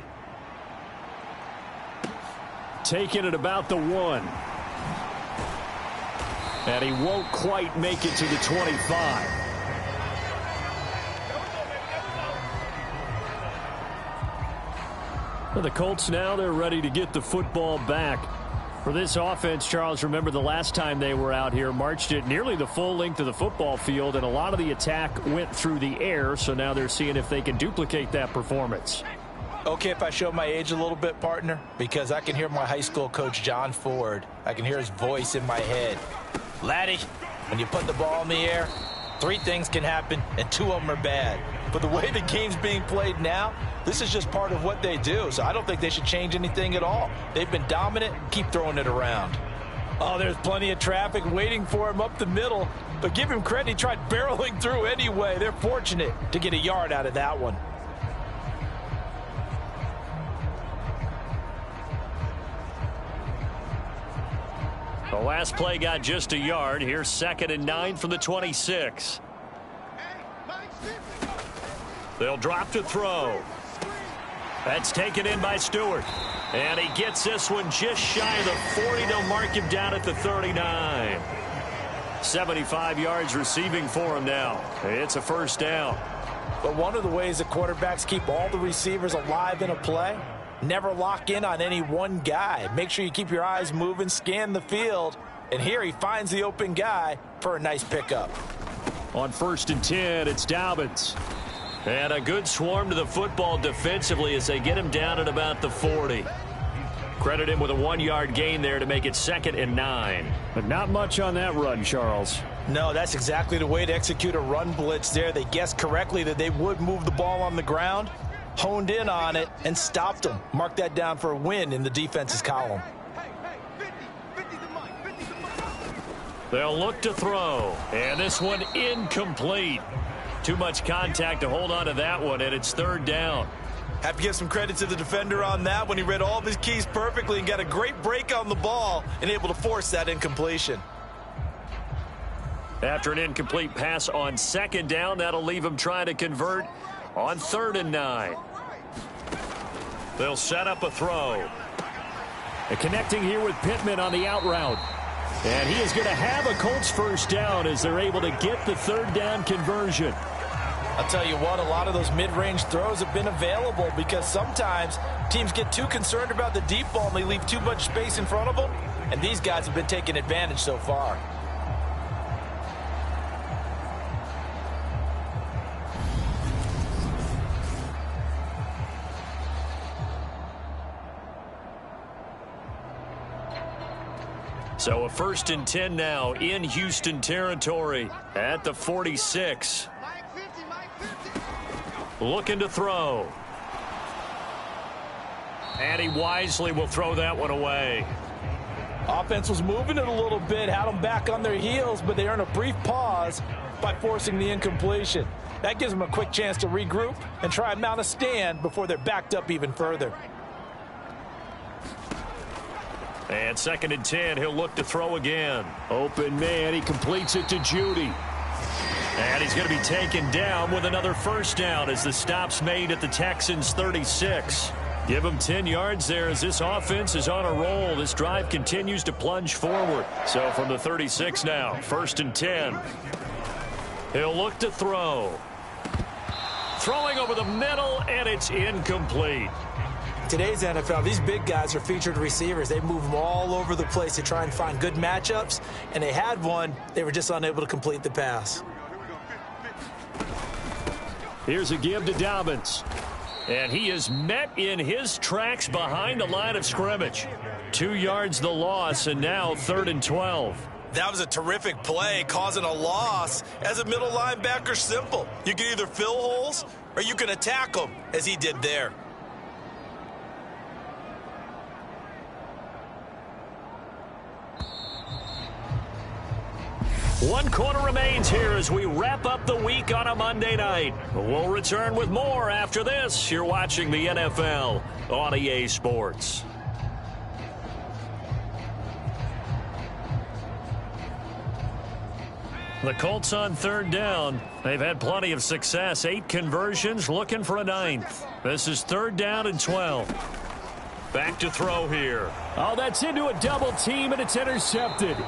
Taking it about the 1. And he won't quite make it to the 25. Well, the Colts now, they're ready to get the football back. For this offense, Charles, remember the last time they were out here, marched it nearly the full length of the football field, and a lot of the attack went through the air, so now they're seeing if they can duplicate that performance. Okay, if I show my age a little bit, partner, because I can hear my high school coach, John Ford. I can hear his voice in my head. Laddie, when you put the ball in the air, 3 things can happen, and 2 of them are bad. But the way the game's being played now, this is just part of what they do. So I don't think they should change anything at all. They've been dominant. Keep throwing it around. Oh, there's plenty of traffic waiting for him up the middle. But give him credit. He tried barreling through anyway. They're fortunate to get a yard out of that one. The last play got just a yard. Here's 2nd and 9 from the 26. They'll drop to throw. That's taken in by Stewart. And he gets this one just shy of the 40. They'll mark him down at the 39. 75 yards receiving for him now. It's a 1st down. But one of the ways the quarterbacks keep all the receivers alive in a play, never lock in on any one guy. Make sure you keep your eyes moving, scan the field, And here he finds the open guy for a nice pickup. On 1st and 10, it's Dobbins. And a good swarm to the football defensively as they get him down at about the 40. Credit him with a 1-yard gain there to make it 2nd and 9. But not much on that run, Charles. No, that's exactly the way to execute a run blitz there. They guessed correctly that they would move the ball on the ground, honed in on it, and stopped them. Mark that down for a win in the defense's column. They'll look to throw. And this one incomplete. Too much contact to hold on to that one, and it's 3rd down. Have to give some credit to the defender on that when he read all of his keys perfectly and got a great break on the ball and able to force that incompletion. After an incomplete pass on 2nd down, that'll leave him trying to convert on 3rd and 9. They'll set up a throw. And connecting here with Pittman on the out route. And he is going to have a Colts 1st down as they're able to get the 3rd down conversion. I'll tell you what, a lot of those mid-range throws have been available because sometimes teams get too concerned about the deep ball and they leave too much space in front of them, and these guys have been taking advantage so far. So a 1st and 10 now in Houston territory at the 46. Looking to throw. And he wisely will throw that one away. Offense was moving it a little bit, had them back on their heels, but they earn a brief pause by forcing the incompletion. That gives them a quick chance to regroup and try and mount a stand before they're backed up even further. And 2nd and 10, he'll look to throw again. Open man, he completes it to Judy. And he's going to be taken down with another 1st down as the stop's made at the Texans 36. Give him 10 yards there as this offense is on a roll. This drive continues to plunge forward. So from the 36 now, 1st and 10. He'll look to throw. Throwing over the middle, and it's incomplete. Today's NFL, these big guys are featured receivers. They move them all over the place to try and find good matchups, and they had one. They were just unable to complete the pass. Here's a give to Dobbins. And he is met in his tracks behind the line of scrimmage. 2 yards the loss, and now 3rd and 12. That was a terrific play, causing a loss. As a middle linebacker, simple. You can either fill holes or you can attack them, as he did there. One quarter remains here as we wrap up the week on a Monday night. We'll return with more after this. You're watching the NFL on EA Sports. The Colts on 3rd down. They've had plenty of success. 8 conversions, looking for a 9th. This is 3rd down and 12. Back to throw here. Oh, that's into a double team, and it's intercepted.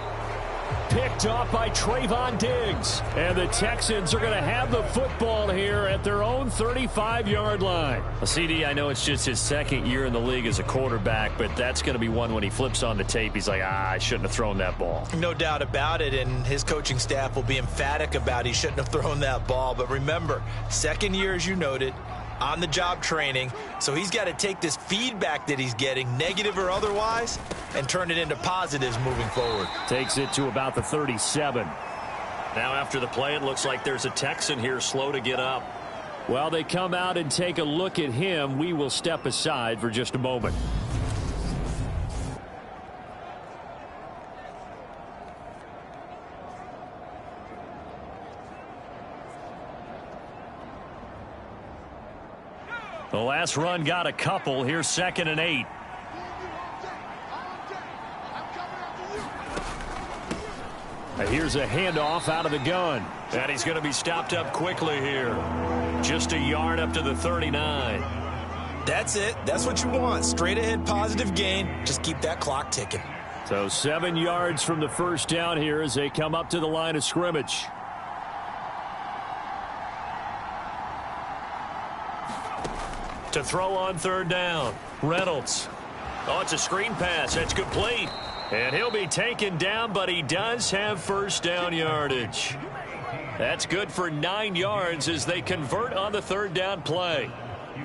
Picked off by Trayvon Diggs. And the Texans are going to have the football here at their own 35-yard line. Well, CD, I know it's just his 2nd year in the league as a quarterback, but that's going to be one when he flips on the tape. He's like, I shouldn't have thrown that ball. No doubt about it, and his coaching staff will be emphatic about he shouldn't have thrown that ball. But remember, 2nd year, as you noted, on-the-job training, so he's got to take this feedback that he's getting, negative or otherwise, and turn it into positives moving forward. Takes it to about the 37. Now after the play, it looks like there's a Texan here slow to get up. Well, they come out and take a look at him. We will step aside for just a moment. The last run got a couple. Here's 2nd and 8. Here's a handoff out of the gun. And he's going to be stopped up quickly here. Just a yard up to the 39. That's it. That's what you want. Straight ahead positive gain. Just keep that clock ticking. So 7 yards from the 1st down here as they come up to the line of scrimmage. To throw on 3rd down. Reynolds. Oh, it's a screen pass. That's complete. And he'll be taken down, but he does have first down yardage. That's good for 9 yards as they convert on the third down play.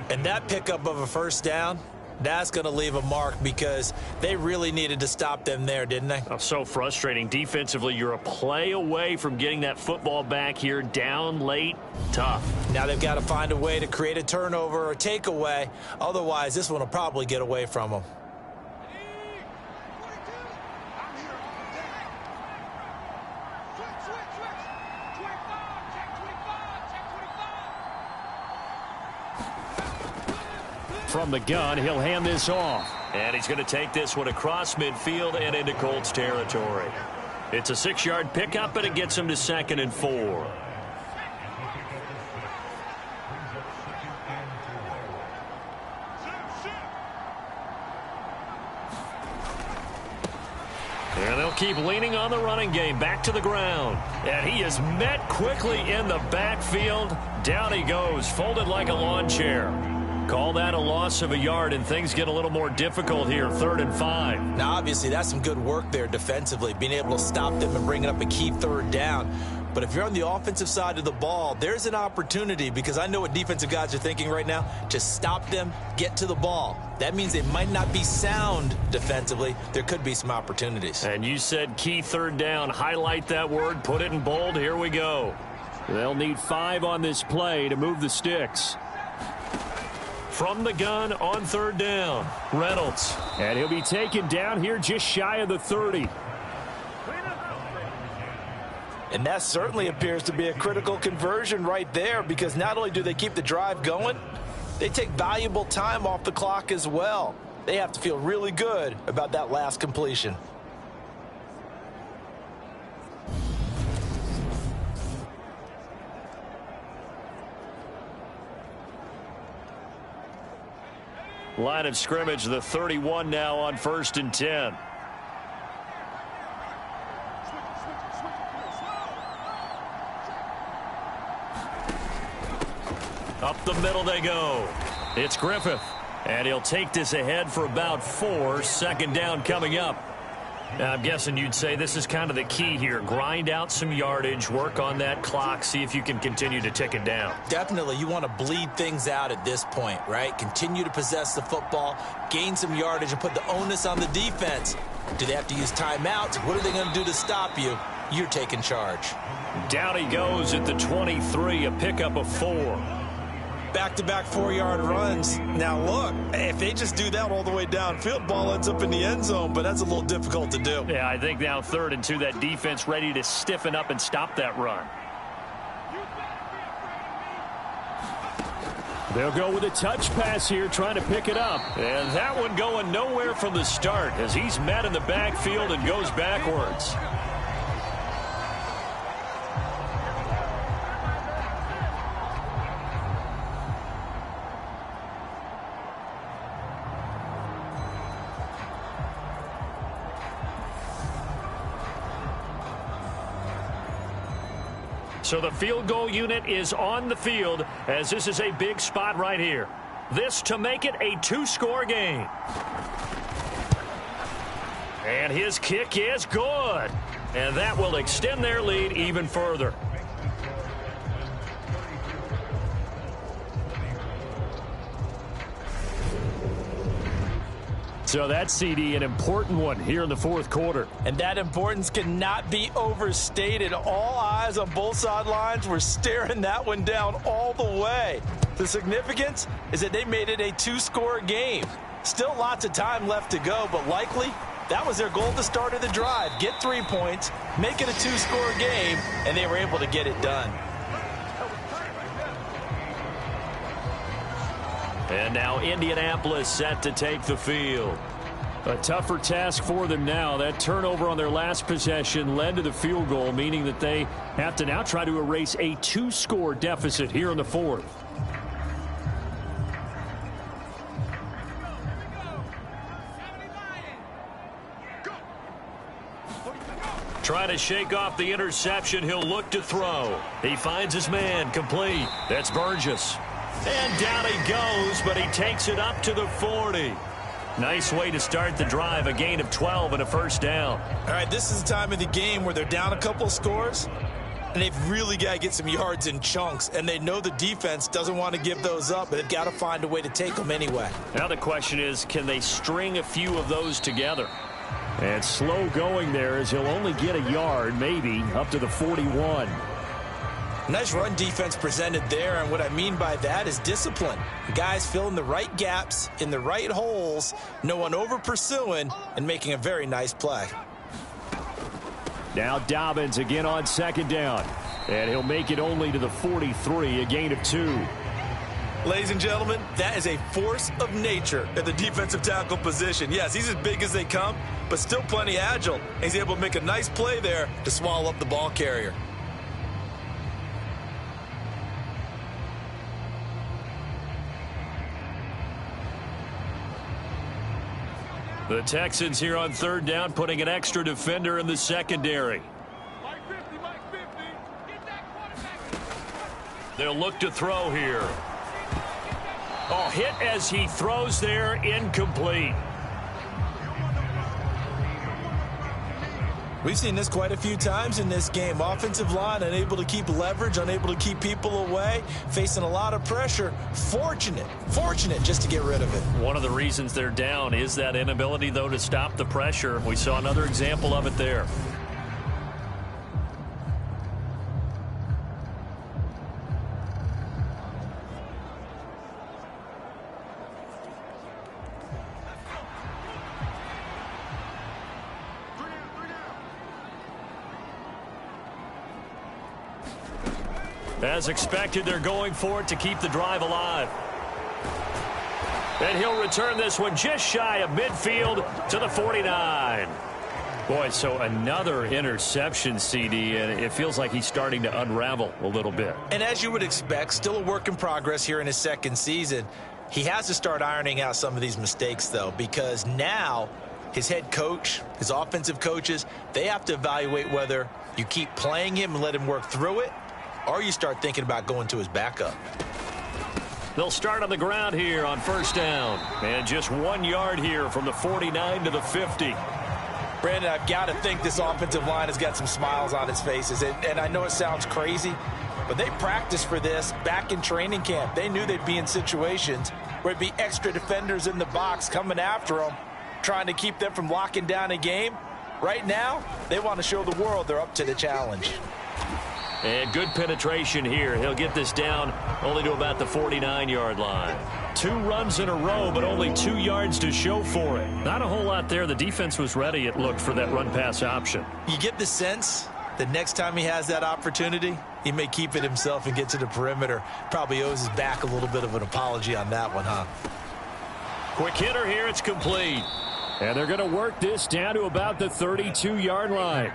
And that pickup of a first down, that's going to leave a mark because they really needed to stop them there, didn't they? Oh, so frustrating. Defensively, you're a play away from getting that football back here, down late, tough. Now they've got to find a way to create a turnover or takeaway. Otherwise, this one will probably get away from them. From the gun, he'll hand this off. And he's going to take this one across midfield and into Colts territory. It's a 6-yard pickup, and it gets him to 2nd and 4. And they'll keep leaning on the running game. Back to the ground. And he is met quickly in the backfield. Down he goes, folded like a lawn chair. Call that a loss of a yard, and things get a little more difficult here, 3rd and 5. Now, obviously, that's some good work there defensively, being able to stop them and bringing up a key 3rd down. But if you're on the offensive side of the ball, there's an opportunity, because I know what defensive guys are thinking right now. Just stop them, get to the ball. That means they might not be sound defensively. There could be some opportunities. And you said key 3rd down. Highlight that word, put it in bold. Here we go. They'll need 5 on this play to move the sticks. From the gun on 3rd down, Reynolds. And he'll be taken down here just shy of the 30. And that certainly appears to be a critical conversion right there, because not only do they keep the drive going, they take valuable time off the clock as well. They have to feel really good about that last completion. Line of scrimmage, the 31 now on 1st and 10. Up the middle they go. It's Griffith. And he'll take this ahead for about 4. 2nd down coming up. Now, I'm guessing you'd say this is kind of the key here. Grind out some yardage, work on that clock, see if you can continue to tick it down. Definitely, you want to bleed things out at this point, right? Continue to possess the football, gain some yardage, and put the onus on the defense. Do they have to use timeouts? What are they going to do to stop you? You're taking charge. Down he goes at the 23, a pickup of 4. Back-to-back 4-yard runs. Now, look, if they just do that all the way downfield, ball ends up in the end zone, but that's a little difficult to do. Yeah, I think now 3rd and 2, that defense ready to stiffen up and stop that run. They'll go with a touch pass here, trying to pick it up. And that one going nowhere from the start as he's met in the backfield and goes backwards. So the field goal unit is on the field as this is a big spot right here. This to make it a 2-score game. And his kick is good. And that will extend their lead even further. So that's, CD, an important one here in the 4th quarter. And that importance cannot be overstated. All eyes on both sidelines were staring that one down all the way. The significance is that they made it a 2-score game. Still lots of time left to go, but likely that was their goal at the start of the drive. Get 3 points, make it a 2-score game, and they were able to get it done. And now Indianapolis set to take the field. A tougher task for them now. That turnover on their last possession led to the field goal, meaning that they have to now try to erase a 2-score deficit here in the 4th. Trying to shake off the interception. He'll look to throw. He finds his man, complete. That's Burgess. And down he goes, but he takes it up to the 40. Nice way to start the drive, a gain of 12 and a first down. All right, this is the time of the game where they're down a couple of scores, and they've really got to get some yards in chunks, and they know the defense doesn't want to give those up, but they've got to find a way to take them anyway. Now the question is, can they string a few of those together? And slow going there as he'll only get a yard, maybe, up to the 41. Nice run defense presented there, and what I mean by that is discipline. Guys filling the right gaps in the right holes, no one over pursuing, and making a very nice play. Now Dobbins again on second down, and he'll make it only to the 43, a gain of 2. Ladies and gentlemen, that is a force of nature at the defensive tackle position. Yes, he's as big as they come, but still plenty agile. He's able to make a nice play there to swallow up the ball carrier. The Texans here on third down, putting an extra defender in the secondary. Mike 50, Mike 50. Get that quarterback. They'll look to throw here. Oh, hit as he throws there, incomplete. We've seen this quite a few times in this game. Offensive line unable to keep leverage, unable to keep people away, facing a lot of pressure. Fortunate just to get rid of it. One of the reasons they're down is that inability, though, to stop the pressure. We saw another example of it there. As expected, they're going for it to keep the drive alive. And he'll return this one just shy of midfield to the 49. Boy, so another interception, CD, and it feels like he's starting to unravel a little bit. And as you would expect, still a work in progress here in his second season. He has to start ironing out some of these mistakes, though, because now his head coach, his offensive coaches, they have to evaluate whether you keep playing him and let him work through it, or you start thinking about going to his backup. They'll start on the ground here on first down. And just 1 yard here from the 49 to the 50. Brandon, I've got to think this offensive line has got some smiles on its faces. And I know it sounds crazy, but they practiced for this back in training camp. They knew they'd be in situations where it'd be extra defenders in the box coming after them, trying to keep them from locking down a game. Right now, they want to show the world they're up to the challenge. And good penetration here. He'll get this down only to about the 49-yard line. 2 runs in a row, but only 2 yards to show for it. Not a whole lot there. The defense was ready, it looked, for that run-pass option. You get the sense that next time he has that opportunity, he may keep it himself and get to the perimeter. Probably owes his back a little bit of an apology on that one, huh? Quick hitter here. It's complete. And they're going to work this down to about the 32-yard line.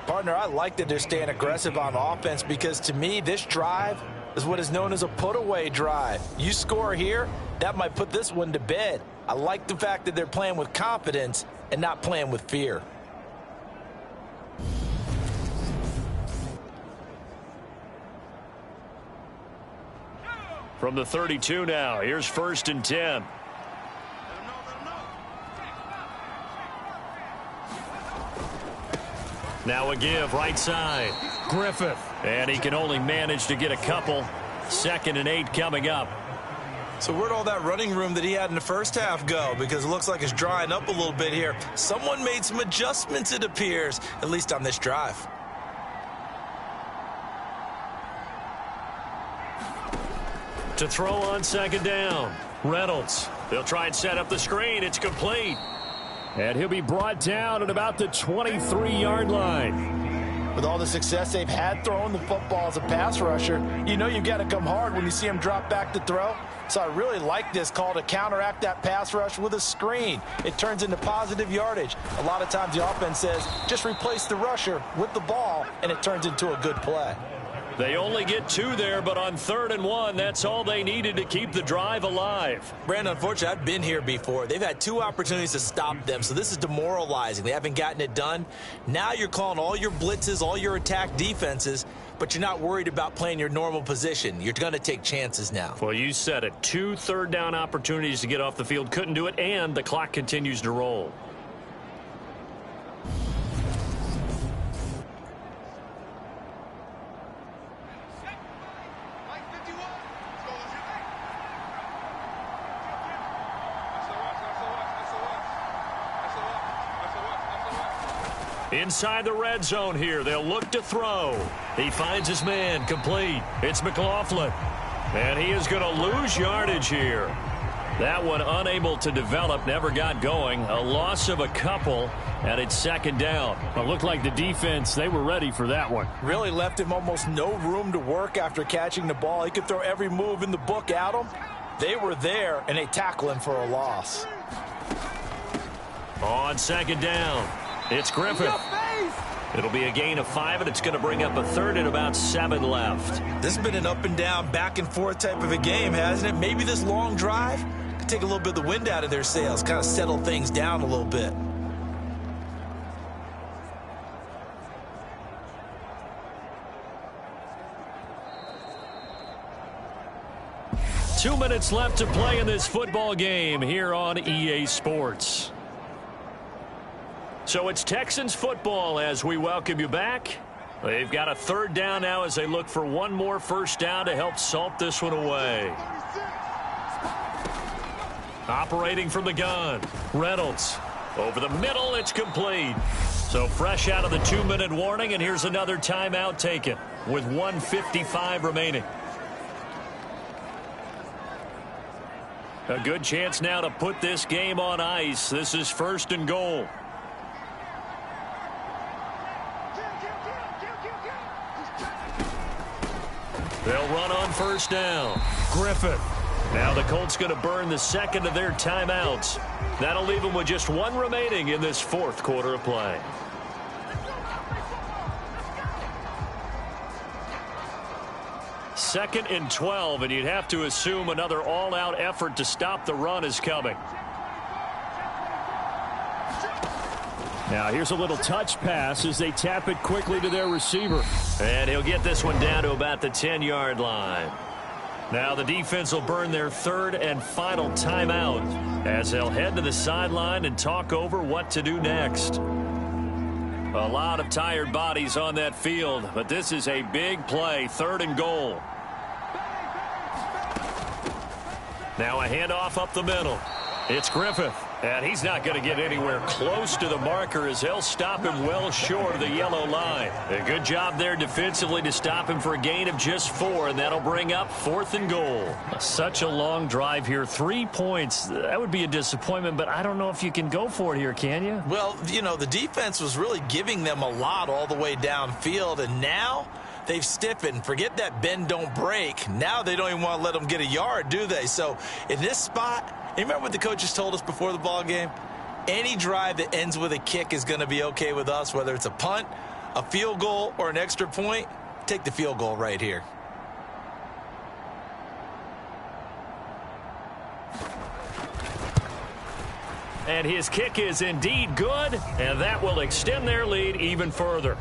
Partner, I like that they're staying aggressive on offense because, to me, this drive is what is known as a put-away drive. You score here, that might put this one to bed. I like the fact that they're playing with confidence and not playing with fear. From the 32 now, here's 1st and 10. Now a give, right side. Griffith. And he can only manage to get a couple. 2nd and 8 coming up. So where'd all that running room that he had in the first half go? Because it looks like it's drying up a little bit here. Someone made some adjustments, it appears, at least on this drive. To throw on 2nd down. Reynolds. They'll try and set up the screen. It's complete. And he'll be brought down at about the 23-yard line. With all the success they've had throwing the football as a pass rusher, you know you've got to come hard when you see him drop back to throw. So I really like this call to counteract that pass rush with a screen. It turns into positive yardage. A lot of times the offense says, just replace the rusher with the ball, and it turns into a good play. They only get 2 there, but on 3rd and 1, that's all they needed to keep the drive alive. Brandon, unfortunately, I've been here before. They've had 2 opportunities to stop them, so this is demoralizing. They haven't gotten it done. Now you're calling all your blitzes, all your attack defenses. but you're not worried about playing your normal position. You're going to take chances now. Well, you said it. 2 third-down opportunities to get off the field. Couldn't do it, and the clock continues to roll. Inside the red zone here, they'll look to throw. He finds his man, complete. It's McLaughlin. And he is going to lose yardage here. That one unable to develop, never got going. A loss of a couple, and it's second down. It looked like the defense, they were ready for that one. Really left him almost no room to work after catching the ball. He could throw every move in the book at him. They were there, and they tackle him for a loss. On second down, it's Griffith. It'll be a gain of 5, and it's going to bring up a third and about 7 left. This has been an up and down, back and forth type of a game, hasn't it? Maybe this long drive could take a little bit of the wind out of their sails, kind of settle things down a little bit. Two minutes left to play in this football game here on EA Sports. So it's Texans football as we welcome you back. They've got a third down now as they look for one more first down to help salt this one away. Operating from the gun, Reynolds. Over the middle, it's complete. So fresh out of the 2-minute warning, and here's another timeout taken with 1:55 remaining. A good chance now to put this game on ice. This is first and goal. They'll run on first down. Griffith. Now the Colts going to burn the second of their timeouts. That'll leave them with just 1 remaining in this fourth quarter of play. Second and 12, and you'd have to assume another all-out effort to stop the run is coming. Now here's a little touch pass as they tap it quickly to their receiver. And he'll get this one down to about the 10-yard line. Now the defense will burn their third and final timeout as they'll head to the sideline and talk over what to do next. A lot of tired bodies on that field, but this is a big play, third and goal. Now a handoff up the middle. It's Griffith, and he's not going to get anywhere close to the marker as they'll stop him well short of the yellow line. A good job there defensively to stop him for a gain of just 4, and that'll bring up fourth and goal. Such a long drive here. 3 points. That would be a disappointment, but I don't know if you can go for it here, can you? Well, you know, the defense was really giving them a lot all the way downfield, and now they've stiffened. Forget that bend, don't break. Now they don't even want to let them get a yard, do they? So in this spot, you remember what the coaches told us before the ball game? Any drive that ends with a kick is going to be okay with us, whether it's a punt, a field goal, or an extra point. Take the field goal right here. And his kick is indeed good, and that will extend their lead even further.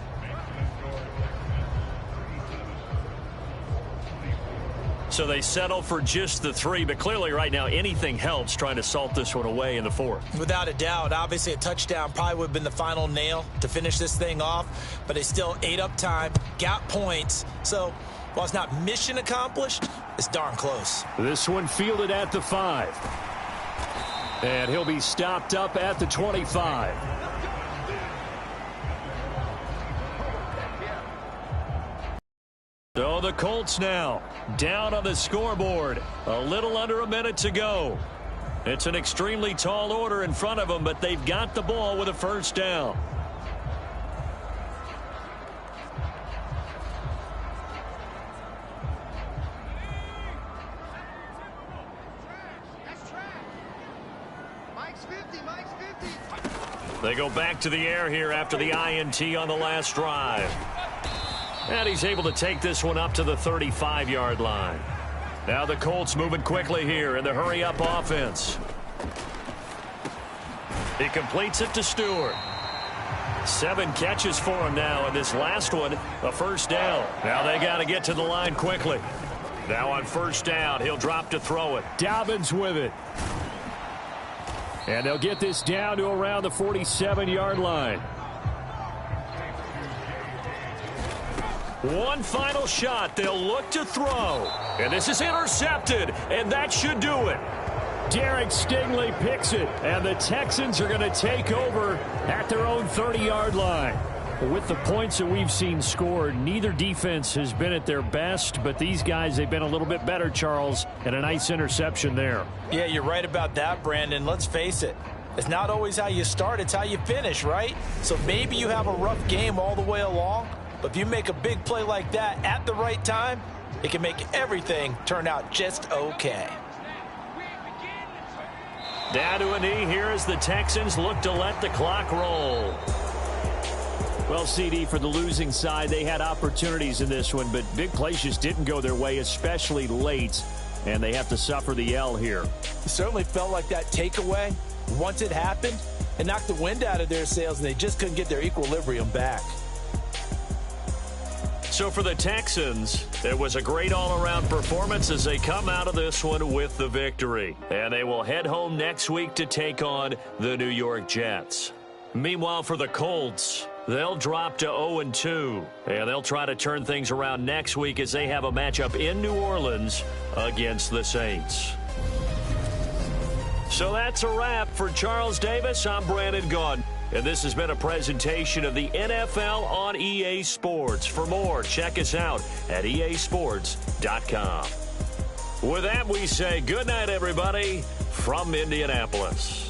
So they settle for just the 3, but clearly right now anything helps trying to salt this one away in the fourth. Without a doubt, obviously a touchdown probably would have been the final nail to finish this thing off, but they still ate up time, got points. So while it's not mission accomplished, it's darn close. This one fielded at the 5. And he'll be stopped up at the 25. So the Colts now down on the scoreboard. A little under a minute to go. It's an extremely tall order in front of them, but they've got the ball with a first down. They go back to the air here after the INT on the last drive. And he's able to take this one up to the 35-yard line. Now the Colts moving quickly here in the hurry-up offense. He completes it to Stewart. 7 catches for him now, and this last one, a first down. Now they got to get to the line quickly. Now on first down, he'll drop to throw it. Dobbins with it. And they'll get this down to around the 47-yard line. One final shot. They'll look to throw. And this is intercepted, and that should do it. Derek Stingley picks it, and the Texans are going to take over at their own 30-yard line. With the points that we've seen scored, neither defense has been at their best, but these guys, they've been a little bit better, Charles, and a nice interception there. Yeah, you're right about that, Brandon. Let's face it. It's not always how you start, it's how you finish, right? So maybe you have a rough game all the way along, but if you make a big play like that at the right time, it can make everything turn out just okay. Down to a knee here as the Texans look to let the clock roll. Well, CD, for the losing side, they had opportunities in this one, but big plays just didn't go their way, especially late, and they have to suffer the L here. It certainly felt like that takeaway, once it happened, it knocked the wind out of their sails, and they just couldn't get their equilibrium back. So for the Texans, it was a great all-around performance as they come out of this one with the victory. And they will head home next week to take on the New York Jets. Meanwhile, for the Colts, they'll drop to 0-2. And they'll try to turn things around next week as they have a matchup in New Orleans against the Saints. So that's a wrap. For Charles Davis, I'm Brandon Gaudin. And this has been a presentation of the NFL on EA Sports. For more, check us out at easports.com. With that, we say good night, everybody, from Indianapolis.